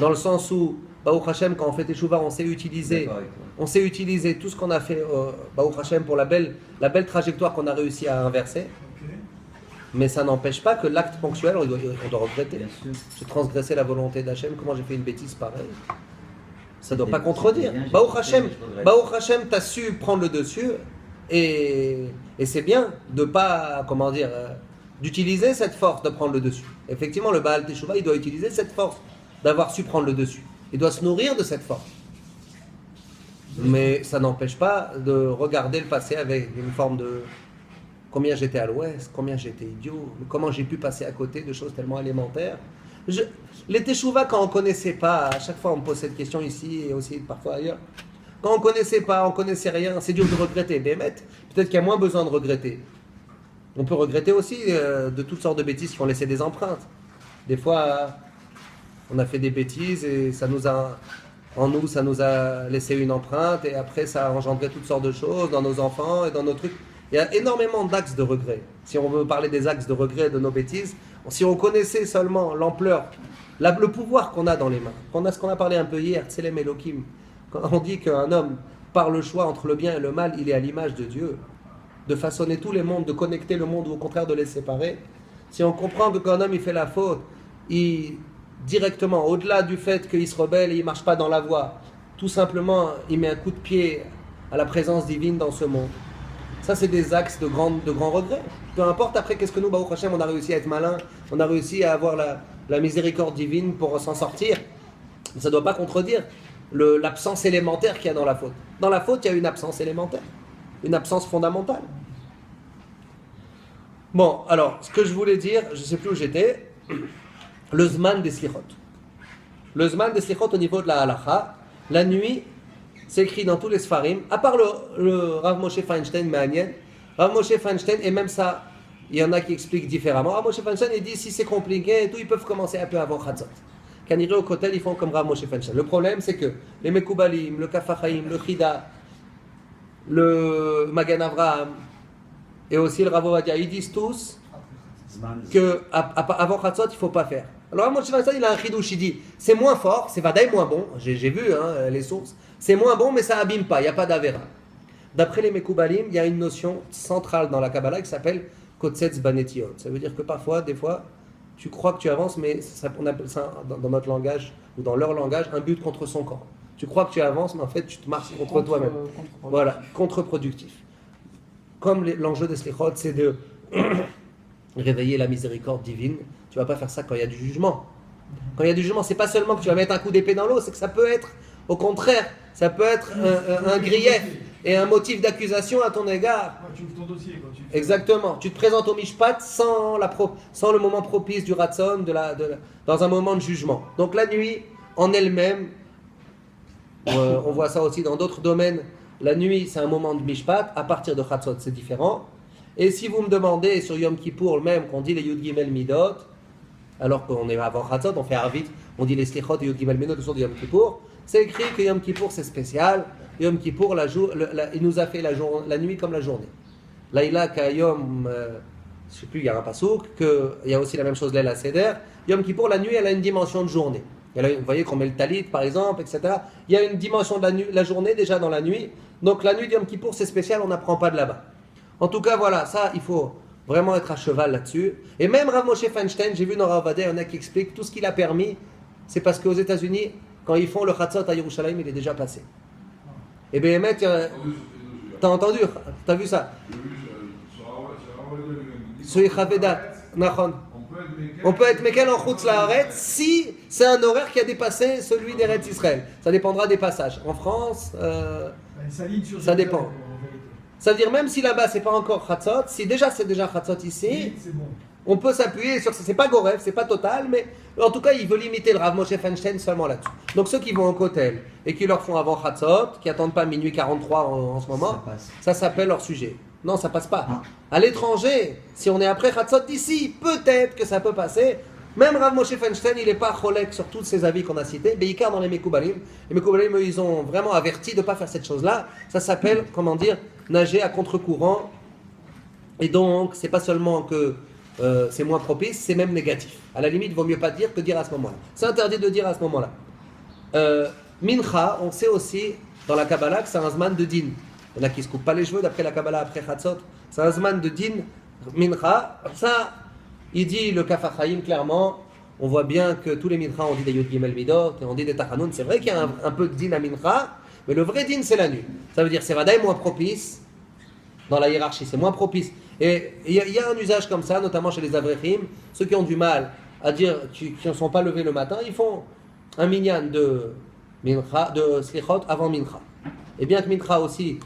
dans le sens où, Baruch Hashem, quand on fait teshuva, on sait utiliser tout ce qu'on a fait, Baruch Hashem, pour la belle trajectoire qu'on a réussi à inverser. Okay. Mais ça n'empêche pas que l'acte ponctuel, on doit regretter. J'ai transgressé la volonté d'Hachem, comment j'ai fait une bêtise pareille? Ça ne doit pas contredire. Baruch Hashem, t'as su prendre le dessus, et c'est bien de pas, d'utiliser cette force de prendre le dessus. Effectivement, le Baal Teshuva, il doit utiliser cette force d'avoir su prendre le dessus. Il doit se nourrir de cette force. Mais ça n'empêche pas de regarder le passé avec une forme de combien j'étais à l'ouest, combien j'étais idiot, comment j'ai pu passer à côté de choses tellement élémentaires. Les teshuva, quand on ne connaissait pas, à chaque fois on me pose cette question ici et aussi parfois ailleurs, quand on ne connaissait pas, on ne connaissait rien, c'est dur de regretter. Peut-être qu'il y a moins besoin de regretter. On peut regretter aussi de toutes sortes de bêtises qui ont laissé des empreintes. Des fois, on a fait des bêtises et ça nous a laissé une empreinte et après ça a engendré toutes sortes de choses dans nos enfants et dans nos trucs. Il y a énormément d'axes de regret. Si on veut parler des axes de regret de nos bêtises, si on connaissait seulement l'ampleur, le pouvoir qu'on a dans les mains, ce qu'on a parlé un peu hier, Tselem Elohim, quand on dit qu'un homme, par le choix entre le bien et le mal, il est à l'image de Dieu, de façonner tous les mondes, de connecter le monde ou au contraire de les séparer. Si on comprend que quand un homme il fait la faute, il directement, au-delà du fait qu'il se rebelle et il ne marche pas dans la voie, tout simplement, il met un coup de pied à la présence divine dans ce monde. Ça, c'est des axes de grands regrets. Peu importe après, qu'est-ce que nous, Baruch Hashem, on a réussi à être malin, on a réussi à avoir la miséricorde divine pour s'en sortir. Ça ne doit pas contredire l'absence élémentaire qu'il y a dans la faute. Dans la faute, il y a une absence élémentaire, une absence fondamentale. Bon, alors, ce que je voulais dire, je ne sais plus où j'étais, le Zman des Slichot. Le Zman des Slichot au niveau de la Halacha, la nuit, c'est écrit dans tous les Sfarim, à part le Rav Moshe Feinstein, Ma'anien, Rav Moshe Feinstein, et même ça, il y en a qui expliquent différemment. Rav Moshe Feinstein, il dit, si c'est compliqué et tout, ils peuvent commencer un peu avant Chatzot. Quand ils au Kotel, ils font comme Rav Moshe Feinstein. Le problème, c'est que les Mekoubalim, le Kafachaim, le Chida, le Magan Avraham, et aussi le Rav Ovadia, ils disent tous qu'avant Chatzot, il ne faut pas faire. Alors Rav Moshe Feinstein, il a un chidouche, il dit, c'est moins fort, c'est vadaï moins bon, j'ai vu les sources, c'est moins bon, mais ça abîme pas, il n'y a pas d'avera. D'après les Mekoubalim, il y a une notion centrale dans la Kabbalah qui s'appelle Kotsetz Banetiot. Ça veut dire que parfois, des fois, tu crois que tu avances, mais on appelle ça dans notre langage, ou dans leur langage, un but contre son camp. Tu crois que tu avances, mais en fait, tu te marches contre toi-même. Voilà, contre-productif. Comme l'enjeu des Slichot, c'est de réveiller la miséricorde divine. Tu ne vas pas faire ça quand il y a du jugement. Quand il y a du jugement, c'est pas seulement que tu vas mettre un coup d'épée dans l'eau, c'est que ça peut être, au contraire, ça peut être un grief et un motif d'accusation à ton égard. Tu ouvres ton dossier, quoi. Exactement. Tu te présentes au Mishpat sans le moment propice du Ratzon, dans un moment de jugement. Donc la nuit, en elle-même, on voit ça aussi dans d'autres domaines, la nuit, c'est un moment de Mishpat. À partir de Chatzot, c'est différent. Et si vous me demandez sur Yom Kippour, même qu'on dit les Yud Gimel Midot, alors qu'on est avant Chatzot, on fait Arvit, on dit les Slichot et Yud Gimel Midot le jour de Yom Kippour, c'est écrit que Yom Kippour c'est spécial. Yom Kippour, il nous a fait la nuit comme la journée. Laïla Kayom, je ne sais plus, il y a un pasouk, il y a aussi la même chose, Laïla Seder. Yom Kippour, la nuit, elle a une dimension de journée. Vous voyez qu'on met le talit, par exemple, etc. Il y a une dimension de la journée déjà dans la nuit. Donc la nuit de Yom Kippour, c'est spécial, on n'apprend pas de là-bas. En tout cas, voilà, ça, il faut vraiment être à cheval là-dessus. Et même Rav Moshe Feinstein, j'ai vu dans Rav Vadeh, il y en a qui expliquent tout ce qu'il a permis, c'est parce qu'aux États-Unis, quand ils font le Chatzot à Yerushalayim, il est déjà passé. Et bien, t'as entendu, t'as vu ça? On peut être Mekel en Chutz La'aretz si c'est un horaire qui a dépassé celui d'Eretz Israël. Ça dépendra des passages. En France, ça dépend. Ça veut dire même si là-bas c'est pas encore Chatzot, si déjà c'est déjà Chatzot ici, c'est bon. On peut s'appuyer sur ça. C'est pas Goref, c'est pas total, mais en tout cas il veut limiter le Rav Moshe Feinstein seulement là-dessus. Donc ceux qui vont au Kotel et qui leur font avant Chatzot, qui attendent pas minuit 43 en ce moment, ça s'appelle leur sujet. Non, ça passe pas. À l'étranger, si on est après Chatzot d'ici, peut-être que ça peut passer. Même Rav Moshe Feinstein, il n'est pas cholek sur tous ces avis qu'on a cités, Beikar dans les Mekoubalim. Les Mekoubalim, ils ont vraiment averti de ne pas faire cette chose-là. Ça s'appelle, comment dire, nager à contre-courant. Et donc, c'est pas seulement que c'est moins propice, c'est même négatif. À la limite, il vaut mieux pas dire que dire à ce moment-là. C'est interdit de dire à ce moment-là. Mincha, on sait aussi dans la Kabbalah que c'est un zman de din. Il y en a qui ne se coupent pas les cheveux d'après la Kabbalah, après Chatzot. C'est un zman de din, Mincha. Ça, il dit le Kaf HaChaim clairement. On voit bien que tous les Mincha, on dit des Yud Gimel Midot, et on dit des Tachanoun. C'est vrai qu'il y a un peu de din à Mincha, mais le vrai din, c'est la nuit. Ça veut dire c'est Vadaï moins propice dans la hiérarchie, c'est moins propice. Et il y a un usage comme ça, notamment chez les Avrechim, ceux qui ont du mal à dire, qui ne sont pas levés le matin, ils font un minyan de Slichot avant Mincha. Et bien que Mincha aussi,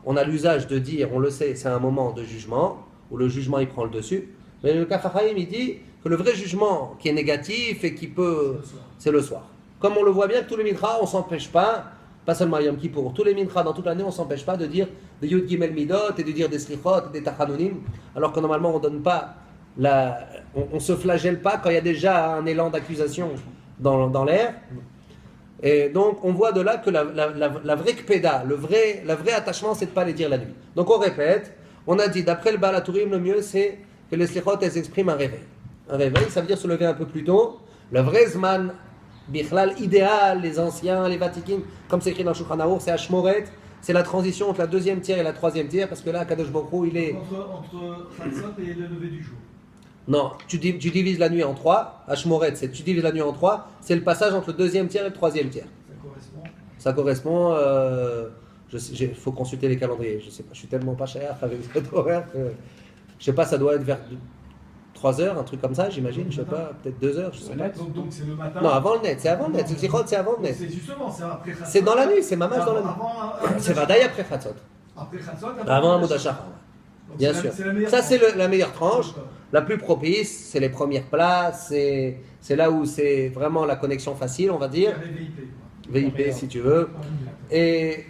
on a l'usage de dire, on le sait, c'est un moment de jugement, où le jugement il prend le dessus, mais le Kaf HaChaim il dit que le vrai jugement qui est négatif et qui peut, c'est le soir. Comme on le voit bien que tous les Mincha, on ne s'empêche pas seulement à Yom Kippour, tous les Mincha dans toute l'année, on ne s'empêche pas de dire des Yud Gimel Midot et de dire des Slichot, des Tachanonim, alors que normalement on donne pas on se flagelle pas quand il y a déjà un élan d'accusation dans l'air. Et donc on voit de là que la vraie kpeda, le vrai attachement, c'est de ne pas les dire la nuit. Donc on répète, on a dit d'après le Baal HaTurim, le mieux c'est que les Slichot elles expriment un réveil. Un réveil, ça veut dire se lever un peu plus tôt. Le vrai Zman Bichlal idéal, les anciens, les Vatikim, comme c'est écrit dans Shulchan Aruch, c'est Ashmoret, c'est la transition entre la deuxième tiers et la troisième tiers, parce que là, Kadosh Baruch Hu, il est... Entre Chatzot et le lever du jour. Non, tu divises la nuit en 3. Ashmoret, c'est tu divises la nuit en 3. C'est le passage entre le deuxième tiers et le troisième tiers. Ça correspond. Il faut consulter les calendriers. Je sais pas, je suis tellement pas cher avec cet horaire que je sais pas, ça doit être vers 3 heures, un truc comme ça, j'imagine. Je sais pas, peut-être 2 heures. Je sais pas. Donc c'est le matin. Non, avant le net. C'est avant le net. C'est avant le net. C'est justement, c'est après Khatzot. C'est dans la nuit. C'est mamage dans la nuit. C'est Vadaï après Khatzot. Après Khatzot. Avant Hamoud HaShachar. Bien sûr. Ça, c'est la meilleure tranche. La plus propice, c'est les premières places. C'est là où c'est vraiment la connexion facile, on va dire. VIP, si tu veux. Et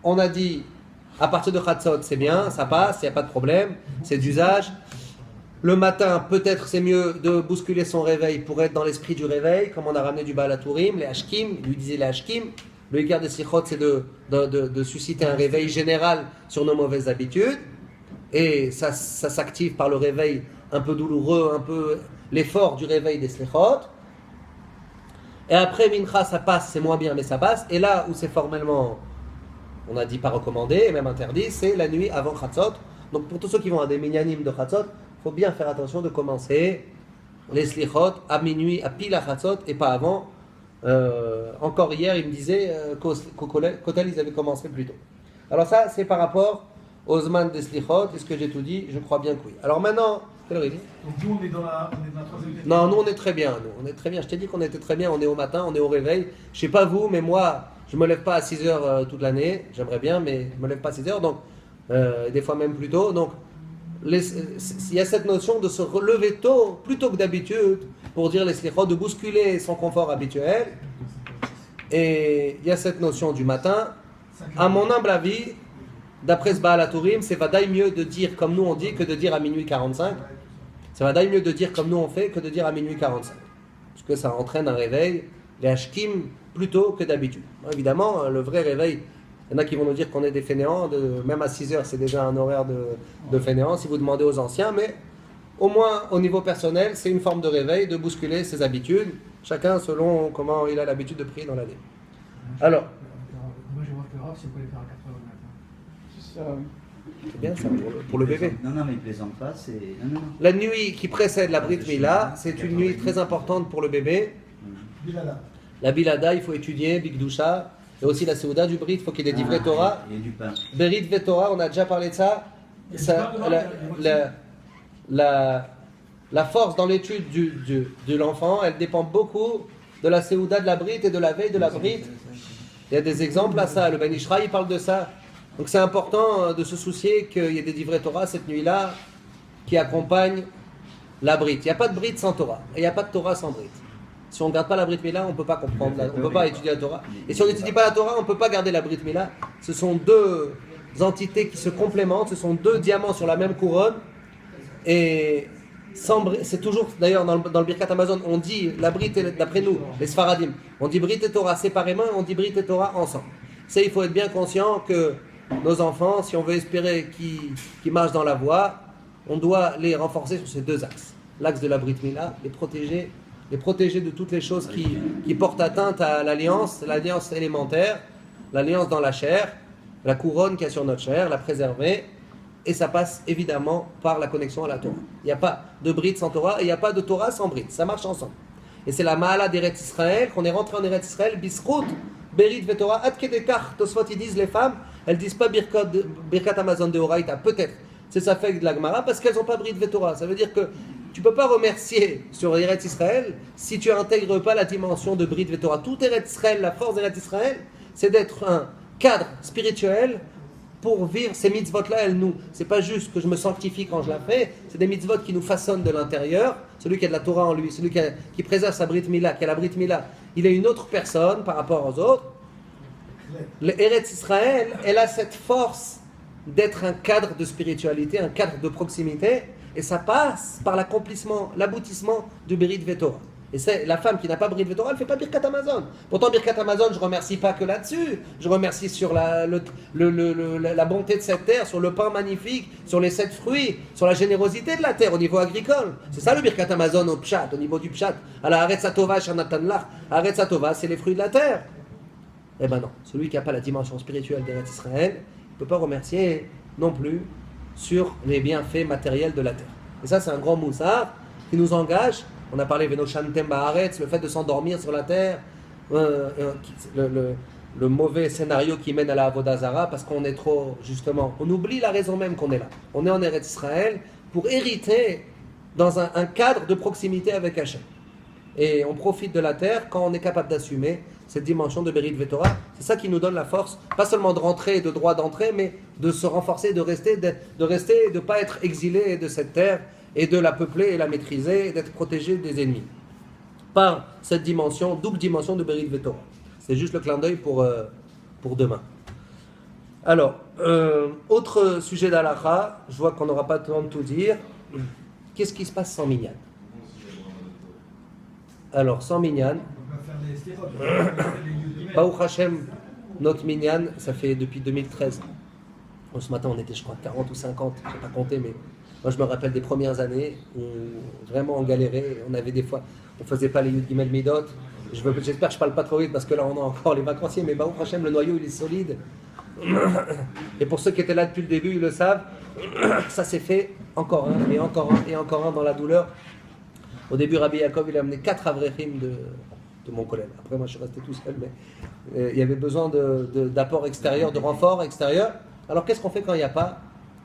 on a dit, à partir de Khatzot, c'est bien, ça passe, il n'y a pas de problème. C'est d'usage. Le matin, peut-être c'est mieux de bousculer son réveil pour être dans l'esprit du réveil, comme on a ramené du Baal HaTurim, les Hashkim, il lui disait les Hashkim. Le Ikar des Sichot, c'est de susciter un réveil général sur nos mauvaises habitudes. Et ça s'active par le réveil un peu douloureux, un peu l'effort du réveil des Slichot. Et après Mincha, ça passe, c'est moins bien, mais ça passe. Et là où c'est formellement, on a dit pas recommandé, et même interdit, c'est la nuit avant Khatzot. Donc pour tous ceux qui vont à des minyanim de Khatzot, il faut bien faire attention de commencer les Slichot à minuit, à pile à Khatzot, et pas avant. Encore hier, il me disait qu'au Kotel, ils avaient commencé plus tôt. Alors ça, c'est par rapport aux Zman des Slichot. Est-ce que j'ai tout dit? Je crois bien que oui. Alors maintenant, quelle heure il est? Donc nous, on est dans la troisième catégorie. Non, nous on est très bien. On est très bien. Je t'ai dit qu'on était très bien. On est au matin, on est au réveil. Je sais pas vous, mais moi, je me lève pas à 6 heures toute l'année. J'aimerais bien, mais je me lève pas à 6 heures. Donc, des fois même plus tôt. Donc, il y a cette notion de se relever tôt, plus tôt que d'habitude, pour dire les slichot, de bousculer son confort habituel. Et il y a cette notion du matin. À mon humble avis, d'après ce Baal HaTurim, c'est vadaï mieux de dire comme nous on dit que de dire à minuit 45. C'est vadaï mieux de dire comme nous on fait que de dire à minuit 45. Parce que ça entraîne un réveil, les hashkim, plus tôt que d'habitude. Évidemment, le vrai réveil, il y en a qui vont nous dire qu'on est des fainéants, même à 6 heures c'est déjà un horaire de fainéants si vous demandez aux anciens, mais au moins au niveau personnel, c'est une forme de réveil, de bousculer ses habitudes, chacun selon comment il a l'habitude de prier dans l'année. Alors, moi je vois que Rav, si vous pouvez le faire à 4 heures du matin. c'est bien ça pour le bébé. Non, mais il plaisante pas, c'est. Non. La nuit qui précède la Brit Mila, c'est une nuit très importante pour le bébé. Bilala. La Bilada, il faut étudier, Bigdusha, et aussi la Seuda du Brit, il faut qu'il y ait des divrei Torah. Et du pain. Berit Vetorah, on a déjà parlé de ça. La force dans l'étude de l'enfant, elle dépend beaucoup de la Seuda de la Brit et de la veille de la Brit. Il y a des exemples à ça, le Ben Ishra, il parle de ça. Donc c'est important de se soucier qu'il y ait des divrei Torah cette nuit-là qui accompagnent la Brit. Il n'y a pas de Brit sans Torah, et il n'y a pas de Torah sans Brit. Si on ne garde pas la Brit Mila, on ne peut pas comprendre, on ne peut pas étudier la Torah. Et si on n'étudie pas la Torah, on ne peut pas garder la Brit Mila. Ce sont deux entités qui se complémentent, ce sont deux diamants sur la même couronne. Et c'est toujours, d'ailleurs dans le Birkat Amazon, on dit la Brit, d'après nous, les Sfaradim, on dit Brit et Torah séparément, on dit Brit et Torah ensemble. Ça, il faut être bien conscient que nos enfants, si on veut espérer qu'ils marchent dans la voie, on doit les renforcer sur ces deux axes. L'axe de la Brit Mila, les protéger de toutes les choses qui portent atteinte à l'alliance élémentaire, l'alliance dans la chair, la couronne qu'il y a sur notre chair, la préserver, et ça passe évidemment par la connexion à la Torah. Il n'y a pas de Brit sans Torah, et il n'y a pas de Torah sans Brit, ça marche ensemble. Et c'est la Mahala d'Eretz Israël, qu'on est rentré en Eretz Israël, Bisrout, Berit Vetorah, Ad Kedekach, Tosfot, ils disent les femmes, elles disent pas Birkat Amazon de Horaïta, peut-être, c'est ça fait de la Gemara, parce qu'elles n'ont pas Brit Vetorah, ça veut dire que tu ne peux pas remercier sur Eretz Israël si tu n'intègres pas la dimension de Brit Vetorah. Tout Eretz Israël, la force d'Eretz Israël, c'est d'être un cadre spirituel pour vivre ces mitzvot-là, c'est pas juste que je me sanctifie quand je la fais, c'est des mitzvot qui nous façonnent de l'intérieur. Celui qui a de la Torah en lui, celui qui préserve sa Brit Mila, qui a la Brit Mila, il est une autre personne par rapport aux autres. Le Eretz Israël, elle a cette force d'être un cadre de spiritualité, un cadre de proximité, et ça passe par l'accomplissement, l'aboutissement du Berit Vetorah. Et c'est la femme qui n'a pas Brit Vetorah, elle ne fait pas Birkat Amazon. Pourtant, Birkat Amazon, je ne remercie pas que là-dessus. Je remercie sur la bonté de cette terre, sur le pain magnifique, sur les 7 fruits, sur la générosité de la terre au niveau agricole. C'est ça le Birkat Amazon au Pshat, au niveau du Pshat. À la Haaretz HaTova, Shanatan Lach. Haaretz HaTova, c'est les fruits de la terre. Eh ben non, celui qui n'a pas la dimension spirituelle d'Eretz Israël, il ne peut pas remercier non plus sur les bienfaits matériels de la terre. Et ça, c'est un grand moussard qui nous engage. On a parlé Veno Shantem Baaretz, le fait de s'endormir sur la terre, le mauvais scénario qui mène à la Avodah Zara, parce qu'on est trop, justement, on oublie la raison même qu'on est là. On est en Eretz Israël pour hériter dans un cadre de proximité avec Hachem. Et on profite de la terre quand on est capable d'assumer cette dimension de Berit Vetorah. C'est ça qui nous donne la force, pas seulement de rentrer, de droit d'entrée, mais de se renforcer, de rester et de ne pas être exilé de cette terre, et de la peupler et la maîtriser, et d'être protégé des ennemis. Par cette dimension, double dimension de Berit Vetorah. C'est juste le clin d'œil pour demain. Alors, autre sujet d'Halakha, je vois qu'on n'aura pas le temps de tout dire. Qu'est-ce qui se passe sans Minyan? Alors, sans Minyan, On va faire les stérops, on va faire les Yud Gimel. Baruch Hashem, notre Minyan, ça fait depuis 2013. Bon, ce matin, on était, je crois, 40 ou 50, je n'ai pas compté, mais moi, je me rappelle des premières années où vraiment on galérait. On avait des fois, on ne faisait pas les Yud Gimel Midot. J'espère que je ne parle pas trop vite parce que là, on a encore les vacanciers, mais Baruch Hashem, le noyau, il est solide. Et pour ceux qui étaient là depuis le début, ils le savent, ça s'est fait encore un, et encore un, et encore un dans la douleur. Au début, Rabbi Yaakov, il a amené 4 avrechim de mon collègue. Après, moi, je suis resté tout seul, mais il y avait besoin d'apport extérieur, de renfort extérieur. Alors, qu'est-ce qu'on fait quand il n'y a pas?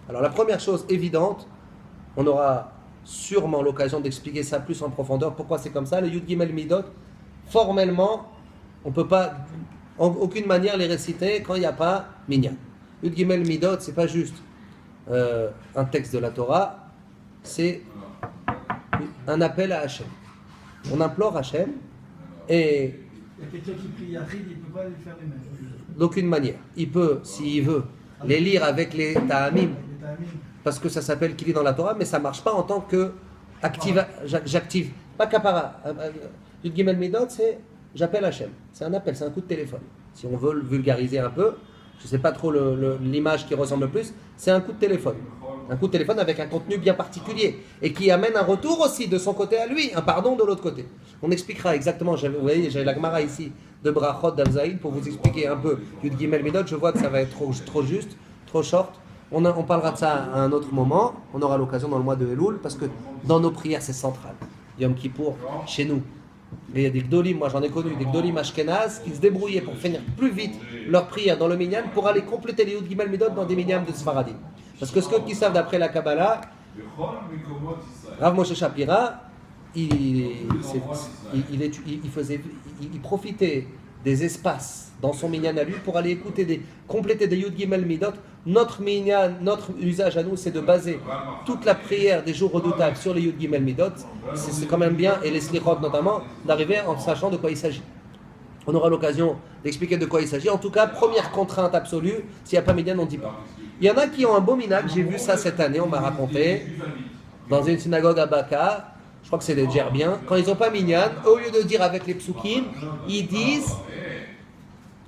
Alors, la première chose évidente, on aura sûrement l'occasion d'expliquer ça plus en profondeur, pourquoi c'est comme ça. Le Yud Gimel Midot, formellement, on ne peut pas, en aucune manière, les réciter quand il n'y a pas Minyan. Yud Gimel Midot, c'est pas juste un texte de la Torah, c'est un appel à Hachem. On implore Hachem et Il y a quelqu'un qui prie Yachid, il ne peut pas les faire les mêmes. d'aucune manière. Il peut, s'il veut, les lire avec les ta'amim, Les ta'amim. parce que ça s'appelle Kili dans la Torah, mais ça ne marche pas en tant que j'active. Pas kapara. Yud Gimel Midot, c'est j'appelle Hachem. C'est un appel, c'est un coup de téléphone. Si on veut le vulgariser un peu, je ne sais pas trop l'image qui ressemble le plus, c'est un coup de téléphone. Un coup de téléphone avec un contenu bien particulier et qui amène un retour aussi de son côté à lui, un pardon de l'autre côté. On expliquera exactement, vous voyez, j'ai la Gemara ici de Brachot d'Avzaïd pour vous expliquer un peu Yud Gimel Midot. Je vois que ça va être trop juste, trop short. On parlera de ça à un autre moment, on aura l'occasion dans le mois de Elul, parce que dans nos prières c'est central. Yom Kippour, chez nous. Et il y a des Gdolim, moi j'en ai connu, des Gdolim Ashkenaz qui se débrouillaient pour finir plus vite leur prière dans le Minyan pour aller compléter les Yud Gimel Midot dans des Minyan de Sfaradim. Parce que ceux qui savent d'après la Kabbalah, Rav Moshe Shapira, il profitait des espaces dans son minyan à lui pour aller compléter des Yud Gimel Midot. Notre minyan, notre usage à nous, c'est de baser toute la prière des jours redoutables sur les Yud Gimel Midot. C'est quand même bien, et les Slichot notamment, d'arriver en sachant de quoi il s'agit. On aura l'occasion d'expliquer de quoi il s'agit. En tout cas, première contrainte absolue, s'il n'y a pas minyan, on ne dit pas. Il y en a qui ont un beau minag, j'ai vu ça cette année, on m'a raconté, dans une synagogue à Baka, je crois que c'est des Djerbiens, quand ils n'ont pas minyan, au lieu de dire avec les psukim, ils disent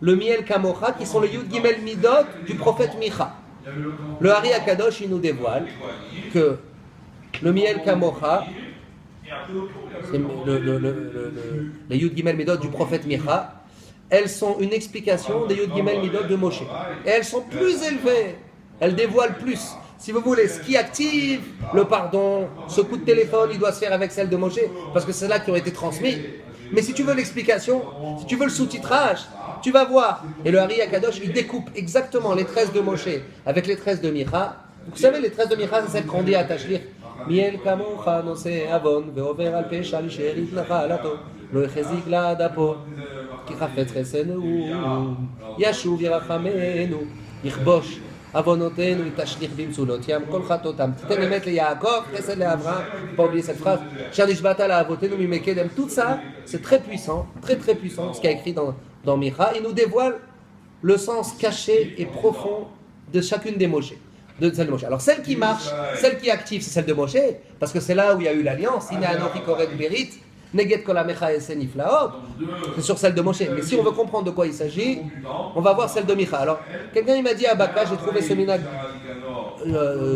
le miel kamocha, qui sont les Yud Gimel Midot du prophète Micha. Le Hari Akadosh, il nous dévoile que le miel kamocha, c'est les Yud Gimel Midot du prophète Micha, elles sont une explication des Yud Gimel Midot de Moshe. Et elles sont plus élevées, elles dévoilent plus. Si vous voulez, ce qui active le pardon, ce coup de téléphone, il doit se faire avec celle de Moshe, parce que c'est là qui ont été transmis. Mais si tu veux l'explication, si tu veux le sous-titrage, tu vas voir. Et le Hari Akadosh, il découpe exactement les tresses de Moshe avec les tresses de Micha. Vous savez, les tresses de Micha, c'est celles qu'on dit à Tashlir. Miel kamocha nose avon ve'over al pesha l'isherit nachalato lo echezik la'adapo ki chafetz chesenu yashuv yirachamenu yichbosh avonotenu itashlich bimsulot yam kol chatotam titen emet le Yaakov chesed le Avraham. Pas oublier cette phrase. Shanishbata la'avotenu mimekedem. Tout ça, c'est très puissant, très très puissant, ce qui est écrit dans Micha. Il nous dévoile le sens caché et profond de chacune des Moshe. De celle de Moshe. Alors celle qui marche, celle qui est active, c'est celle de Moshe, parce que c'est là où il y a eu l'alliance. C'est sur celle de Moshe. Mais si on veut comprendre de quoi il s'agit, on va voir celle de Micha. Alors, quelqu'un il m'a dit à Baka, j'ai trouvé ce minag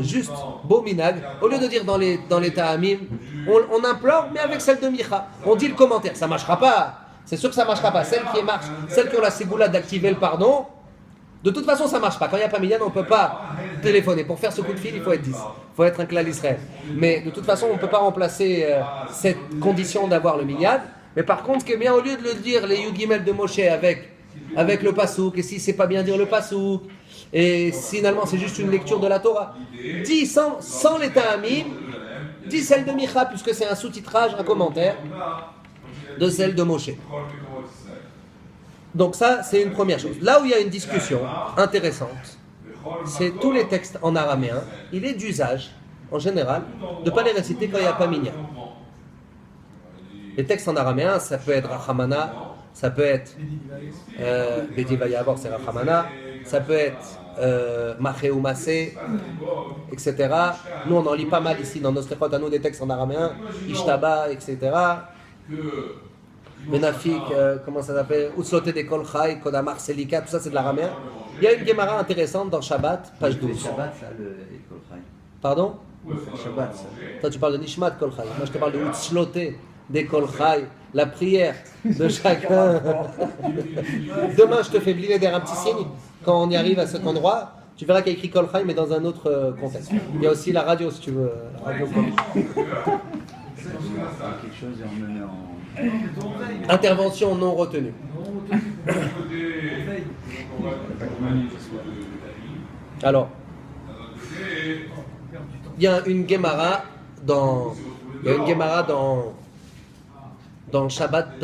juste, beau minag. Au lieu de dire dans les ta'amim, on implore, mais avec celle de Micha. On dit le commentaire, ça ne marchera pas. C'est sûr que ça ne marchera pas. Celles qui marchent, celles qui ont la ségoula d'activer le pardon, De toute façon, ça marche pas. Quand il n'y a pas minyan, on ne peut pas téléphoner. Pour faire ce coup de fil, il faut être 10. Il faut être un klal Israël. Mais de toute façon, on ne peut pas remplacer cette condition d'avoir le minyan. Mais par contre, que bien au lieu de le dire, les Yugimel de Moshe avec le pasouk, et si c'est pas bien dire le pasouk, et finalement c'est juste une lecture de la Torah, dis sans les ta'amim, dis celle de Micha, puisque c'est un sous-titrage, un commentaire de celle de Moshe. Donc ça, c'est une première chose. Là où il y a une discussion intéressante, c'est tous les textes en araméen. Il est d'usage, en général, de ne pas les réciter quand il n'y a pas minyan. Les textes en araméen, ça peut être Rachamana, ça peut être Bedi Vayavor, c'est Rachamana, ça peut être Maché ou Masé, etc. Nous, on en lit pas mal ici dans nos slichot à nous des textes en araméen, Ishtaba, etc. Benafik, comment ça s'appelle, Utslote de Kol Chai, Kodamar Selika, tout ça c'est de l'araméen. Il y a une Gemara intéressante dans Shabbat, page 12. Shabbat, ça, le Kol Chai. Pardon? Shabbat, ça. Toi tu parles de Nishmat Kol Chai, moi je te parle de Utslote de Kol Chai, la prière de chacun. Demain je te fais bliver un petit signe, quand on y arrive à cet endroit, tu verras qu'il y a écrit Kol Chai mais dans un autre contexte. Il y a aussi la radio si tu veux, la radio. Quelque chose et on me met en... Intervention non retenue. Alors, il y a une Gemara dans Shabbat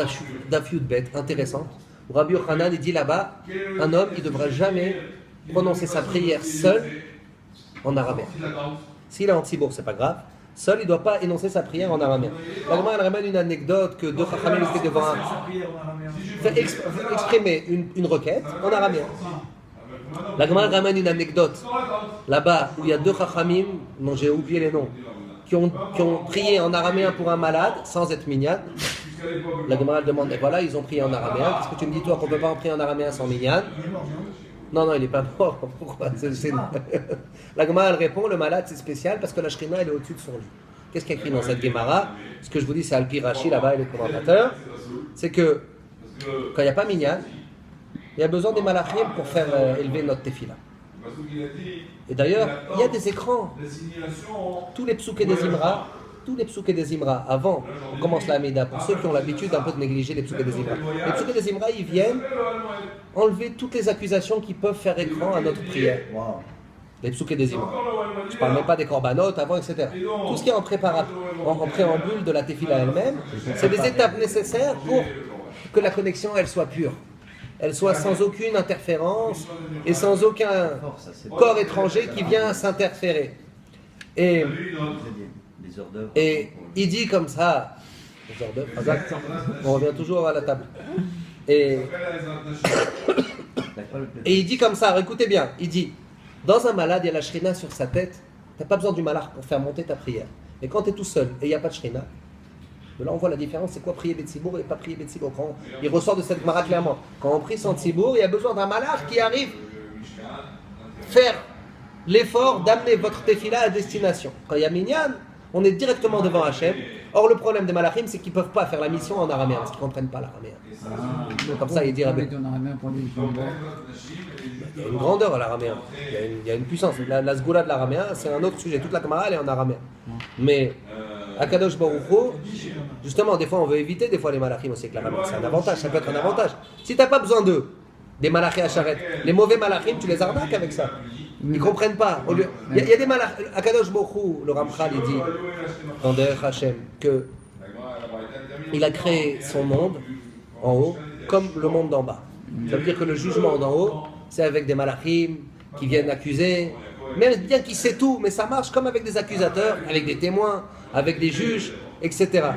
Daf Yud Bet, intéressante, où Rabbi Yochanan il dit là-bas, un homme il ne devra jamais prononcer sa prière seul en araméen. S'il est en tzibour, c'est pas grave. Seul, il ne doit pas énoncer sa prière en araméen. La Gemara elle ramène une anecdote que deux chachamim étaient devant exprimer une requête en araméen. La Gemara ramène une anecdote là-bas où il y a deux chachamim, dont j'ai oublié les noms, qui ont prié en araméen pour un malade sans être minyan. La Gemara demande, et voilà, ils ont prié en araméen. Qu'est-ce que tu me dis toi qu'on ne peut pas en prier en araméen sans minyan? Non, il n'est pas mort. Pourquoi? La Gemara elle répond, le malade c'est spécial parce que la Shrina elle est au-dessus de son lit. Qu'est-ce qu'il y a écrit dans cette Gemara? Ce que je vous dis c'est Al-Pi Rashi là-bas et les commentateurs. C'est que quand il n'y a pas minyan, il y a besoin des malachim pour faire élever notre tefila. Et d'ailleurs, il y a des écrans. Tous les psoukés des Imra, avant, on commence la Hamida, pour ceux qui ont l'habitude un peu de négliger les psoukés des Imra. Les psoukés des Imra, ils viennent enlever toutes les accusations qui peuvent faire écran à notre prière. Les psoukés des Imra. Je ne parle même pas des corbanotes avant, etc. Tout ce qui est en préambule de la tefila elle-même, c'est des étapes nécessaires pour que la connexion, elle soit pure. Elle soit sans aucune interférence et sans aucun corps étranger qui vient s'interférer. Et il dit comme ça, on revient toujours à la table. Et il dit comme ça, écoutez bien, il dit, dans un malade, il y a la shrina sur sa tête, tu n'as pas besoin du malach pour faire monter ta prière. Et quand tu es tout seul et il n'y a pas de shrina, là on voit la différence, c'est quoi prier Betsibour et pas prier Betsibour. Il ressort de cette Gemara clairement. Quand on prie sans Tsibour, il y a besoin d'un malach qui arrive faire l'effort d'amener votre tefila à destination. Quand il y a minyan, on est directement devant Hachem. Or le problème des malachim, c'est qu'ils ne peuvent pas faire la mission en araméen, parce qu'ils ne comprennent pas l'araméen. Comme ça, il dit Il y a une grandeur à l'araméen, il y a une puissance. La sgoula de l'araméen, c'est un autre sujet. Toute la Gemara, elle est en araméen. Mais Akadosh Baruch Hu, justement, des fois on veut éviter des fois les malachim aussi avec l'araméen. C'est un avantage, ça peut être un avantage. Si tu n'as pas besoin d'eux, des malachim à charrette, les mauvais malachim, tu les arnaques avec ça. Ils ne comprennent pas. Il y a des malachim. Akadosh Baruch Hu, le Ramchal, il dit dans Derech Hashem que il a créé son monde en haut comme le monde d'en bas. Ça veut dire que le jugement d'en haut, c'est avec des malachim qui viennent accuser, même bien qu'il sait tout, mais ça marche comme avec des accusateurs, avec des témoins, avec des juges, etc.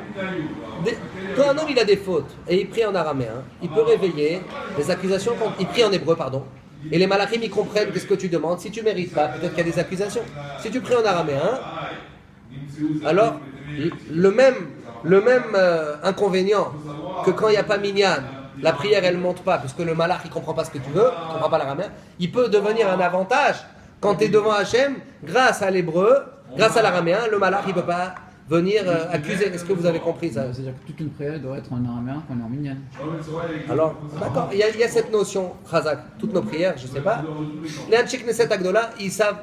Quand un homme il a des fautes et il prie en araméen, il peut réveiller les accusations, il prie en hébreu, pardon, et les malachim ils comprennent qu'est-ce que tu demandes. Si tu ne mérites pas, peut-être qu'il y a des accusations. Si tu pries en araméen, alors le même inconvénient que quand il n'y a pas minyan, la prière elle ne monte pas, puisque le malach il ne comprend pas ce que tu veux, il ne comprend pas l'araméen, il peut devenir un avantage quand tu es devant Hachem, grâce à l'hébreu, grâce à l'araméen, le malach il ne peut pas venir accuser. Est-ce que vous avez compris ça? C'est-à-dire que toute une prière doit être en araméen quand on est en minyan. Alors, d'accord, il y a cette notion, Khazak, toutes nos prières, je ne sais pas. Les Anshek Knesset Agdola,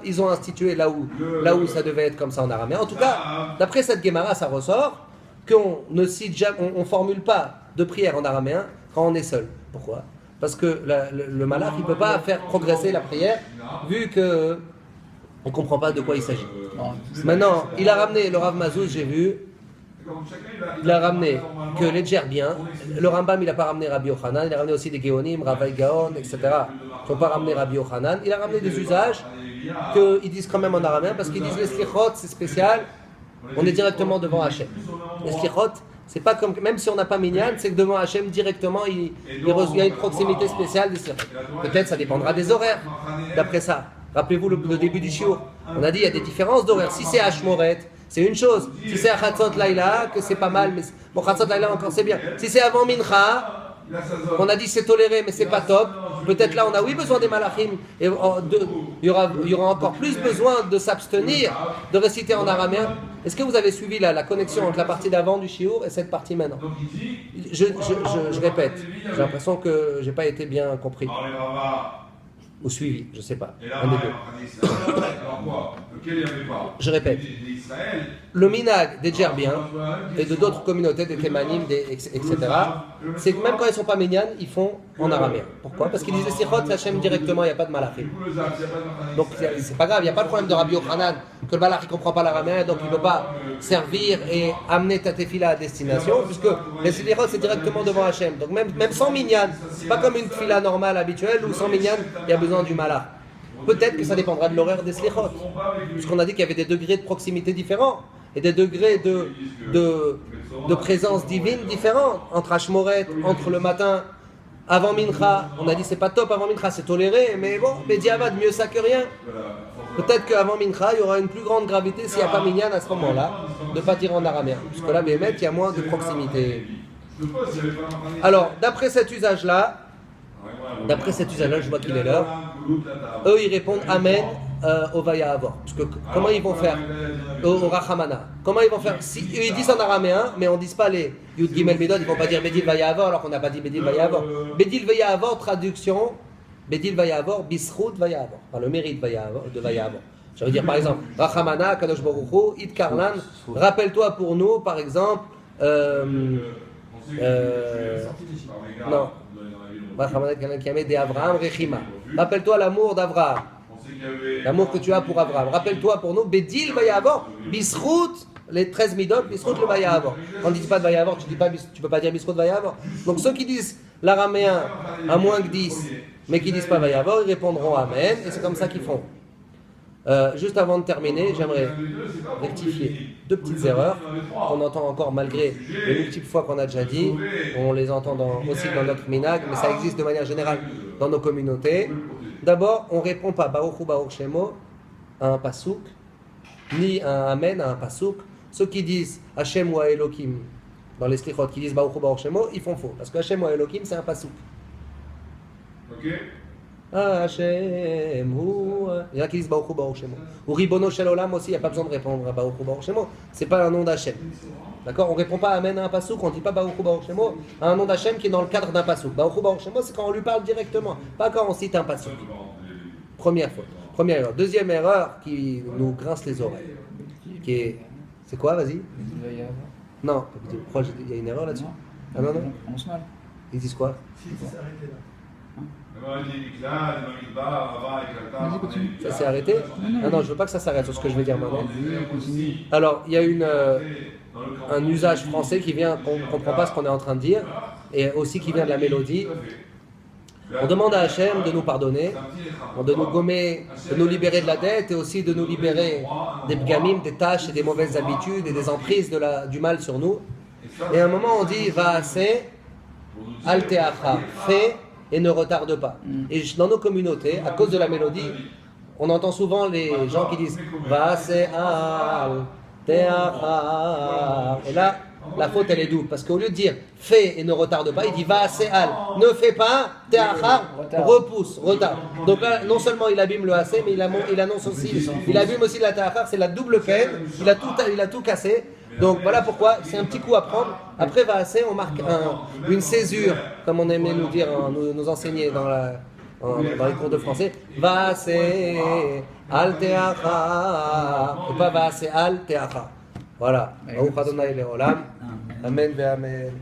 ils ont institué là où ça devait être comme ça en araméen. En tout cas, d'après cette Gemara, ça ressort qu'on ne cite jamais, on formule pas de prière en araméen quand on est seul. Pourquoi? Parce que le malach, il ne peut pas faire progresser la prière, vu que on ne comprend pas de quoi il s'agit. Maintenant, il a ramené, le Rav Mazouz, j'ai vu, il a ramené que les Djerbiens, le Rambam, il n'a pas ramené Rabbi Yochanan, il a ramené aussi des Géonim, Ravaï Gaon, etc. Ils n'ont pas ramené Rabbi Yochanan. Il a ramené des usages qu'ils disent quand même en araméen, parce qu'ils disent les slichot, c'est spécial, on est directement devant Hachem. Les slichot, c'est pas comme, même si on n'a pas minyan, c'est que devant Hachem, directement, il y a une proximité spéciale des slichot. Peut-être ça dépendra des horaires, d'après ça. Rappelez-vous le début du shiur. On a dit il y a des différences d'horaire. Si c'est Hashmoret, c'est une chose. Si c'est à Chatzot Laïla, que c'est pas mal, mais bon, Chatzot Laïla encore c'est bien. Si c'est avant Mincha, on a dit c'est toléré, mais c'est pas top. Peut-être là on a oui besoin des malachim. Et il y aura encore plus besoin de s'abstenir de réciter en araméen. Est-ce que vous avez suivi la connexion entre la partie d'avant du shiur et cette partie maintenant? Je répète, j'ai l'impression que j'ai pas été bien compris. Ou suivi, je ne sais pas. Un des deux. Je répète. Le minag des Djerbiens et de d'autres communautés, des Thémanim, etc., c'est que même quand ils ne sont pas minyan, ils font en araméen. Pourquoi? Parce qu'ils disent Sichot Hachem directement, il n'y a pas de malachim. Donc c'est pas grave, il n'y a pas de problème de Rabbi Yochanan, que le malach ne comprend pas l'araméen, donc il ne peut pas servir et amener ta tefila à destination, puisque les Sichot c'est directement devant Hachem. Donc même sans minyan, c'est pas comme une tefila normale, habituelle, où sans minyan, il y a besoin du malach. Peut-être que ça dépendra de l'horaire des slichot, puisqu'on a dit qu'il y avait des degrés de proximité différents et des degrés de présence divine différents entre Hashmoret, entre le matin, avant Mincha. On a dit c'est pas top avant Mincha, c'est toléré, mais bon, Bediavad, mieux ça que rien. Peut-être qu'avant Mincha, il y aura une plus grande gravité s'il n'y a pas minyan à ce moment-là, de ne pas dire en araméen, puisque là, Béhémet, il y a moins de proximité. Alors, d'après cet usage-là, je vois qu'il est l'heure. Eux, ils répondent Amen au Vaya Avor. Parce que comment ils vont faire au Rachamana? Comment ils vont faire si, eux, ils disent en araméen, mais on ne dit pas les Yud Gimel Medod, ils ne vont pas dire Bedil Vaya Avor alors qu'on n'a pas dit Bedil Vaya Avor. Bedil Vaya Avor, traduction Bedil Vaya Avor, Bisrout Vaya Avor. Par le mérite de Vaya Avor. Ça veut dire par exemple Rachamana, Kadosh Baruch Hu, It Karlan, rappelle-toi pour nous, par exemple. Non. Rappelle-toi l'amour d'Abraham, l'amour que tu as pour Abraham. Rappelle-toi pour nous, Bedil Vayavor, Bisrout, les 13 midot, Bisrout le Vayavor. Quand on ne dit pas de Vayavor, tu ne peux pas dire Bisrout Vayavor. Donc ceux qui disent l'araméen à moins que 10, mais qui ne disent pas Vayavor, ils répondront Amen, et c'est comme ça qu'ils font. Juste avant de terminer, j'aimerais rectifier deux petites erreurs qu'on entend encore malgré les multiples fois qu'on a déjà dit. On les entend aussi dans notre minag, mais ça existe de manière générale dans nos communautés. D'abord, on ne répond pas Baruch Hu Baruch Shemo à un pasouk, ni un Amen à un pasouk. Ceux qui disent Hashem ou Elohim dans les slichot, qui disent Baruch Hu Baruch Shemo, ils font faux. Parce que Hashem ou Elohim, c'est un pasouk. Ok. Hashem hu. Il y en a qui disent Baruch Hu Baruch Shemo. Ou Ribono Shel Olam aussi, il n'y a pas besoin de répondre à Baruch Hu Baruch Shemo. C'est pas un nom d'Hachem. D'accord? On ne répond pas Amen à un pasouk, on ne dit pas Baruch Hu Baruch Shemo à un nom d'Hachem qui est dans le cadre d'un pasouk. Baruch Hu Baruch Shemo, c'est quand on lui parle directement, pas quand on cite un pasouk. Première faute. Première erreur. Deuxième erreur qui nous grince les oreilles. Qui est. C'est quoi, vas-y? Non, il y a une erreur là-dessus? Ah non, non? On se mal. Ils disent quoi? Ça s'est arrêté? Ah non, je veux pas que ça s'arrête sur ce que je vais dire maintenant. Alors, il y a un usage français qui vient, qu'on ne comprend pas ce qu'on est en train de dire, et aussi qui vient de la mélodie. On demande à Hachem de nous pardonner, de nous gommer, de nous libérer de la dette et aussi de nous libérer des bgamim, des tâches et des mauvaises habitudes et des emprises du mal sur nous. Et à un moment on dit va assez, al teacha, fais et ne retarde pas. Et dans nos communautés, à cause de la mélodie, on entend souvent les gens qui disent va assez, al teacha. Et là, la faute elle est double, parce qu'au lieu de dire fais et ne retarde pas, il dit va assez al, ne fais pas, teacha, repousse, retarde. Donc là, non seulement il abîme le assez, mais il annonce aussi, il abîme aussi la teacha, c'est la double peine, il a tout cassé. Donc voilà pourquoi c'est un petit coup à prendre. Après Vaasé, on marque une césure, comme on aimait nous dire, nous enseigner dans les cours de français. Vaasé, al teacha, et pas Vaasé al teacha. Voilà. Baruch Adonai leolam. Amen ve amen.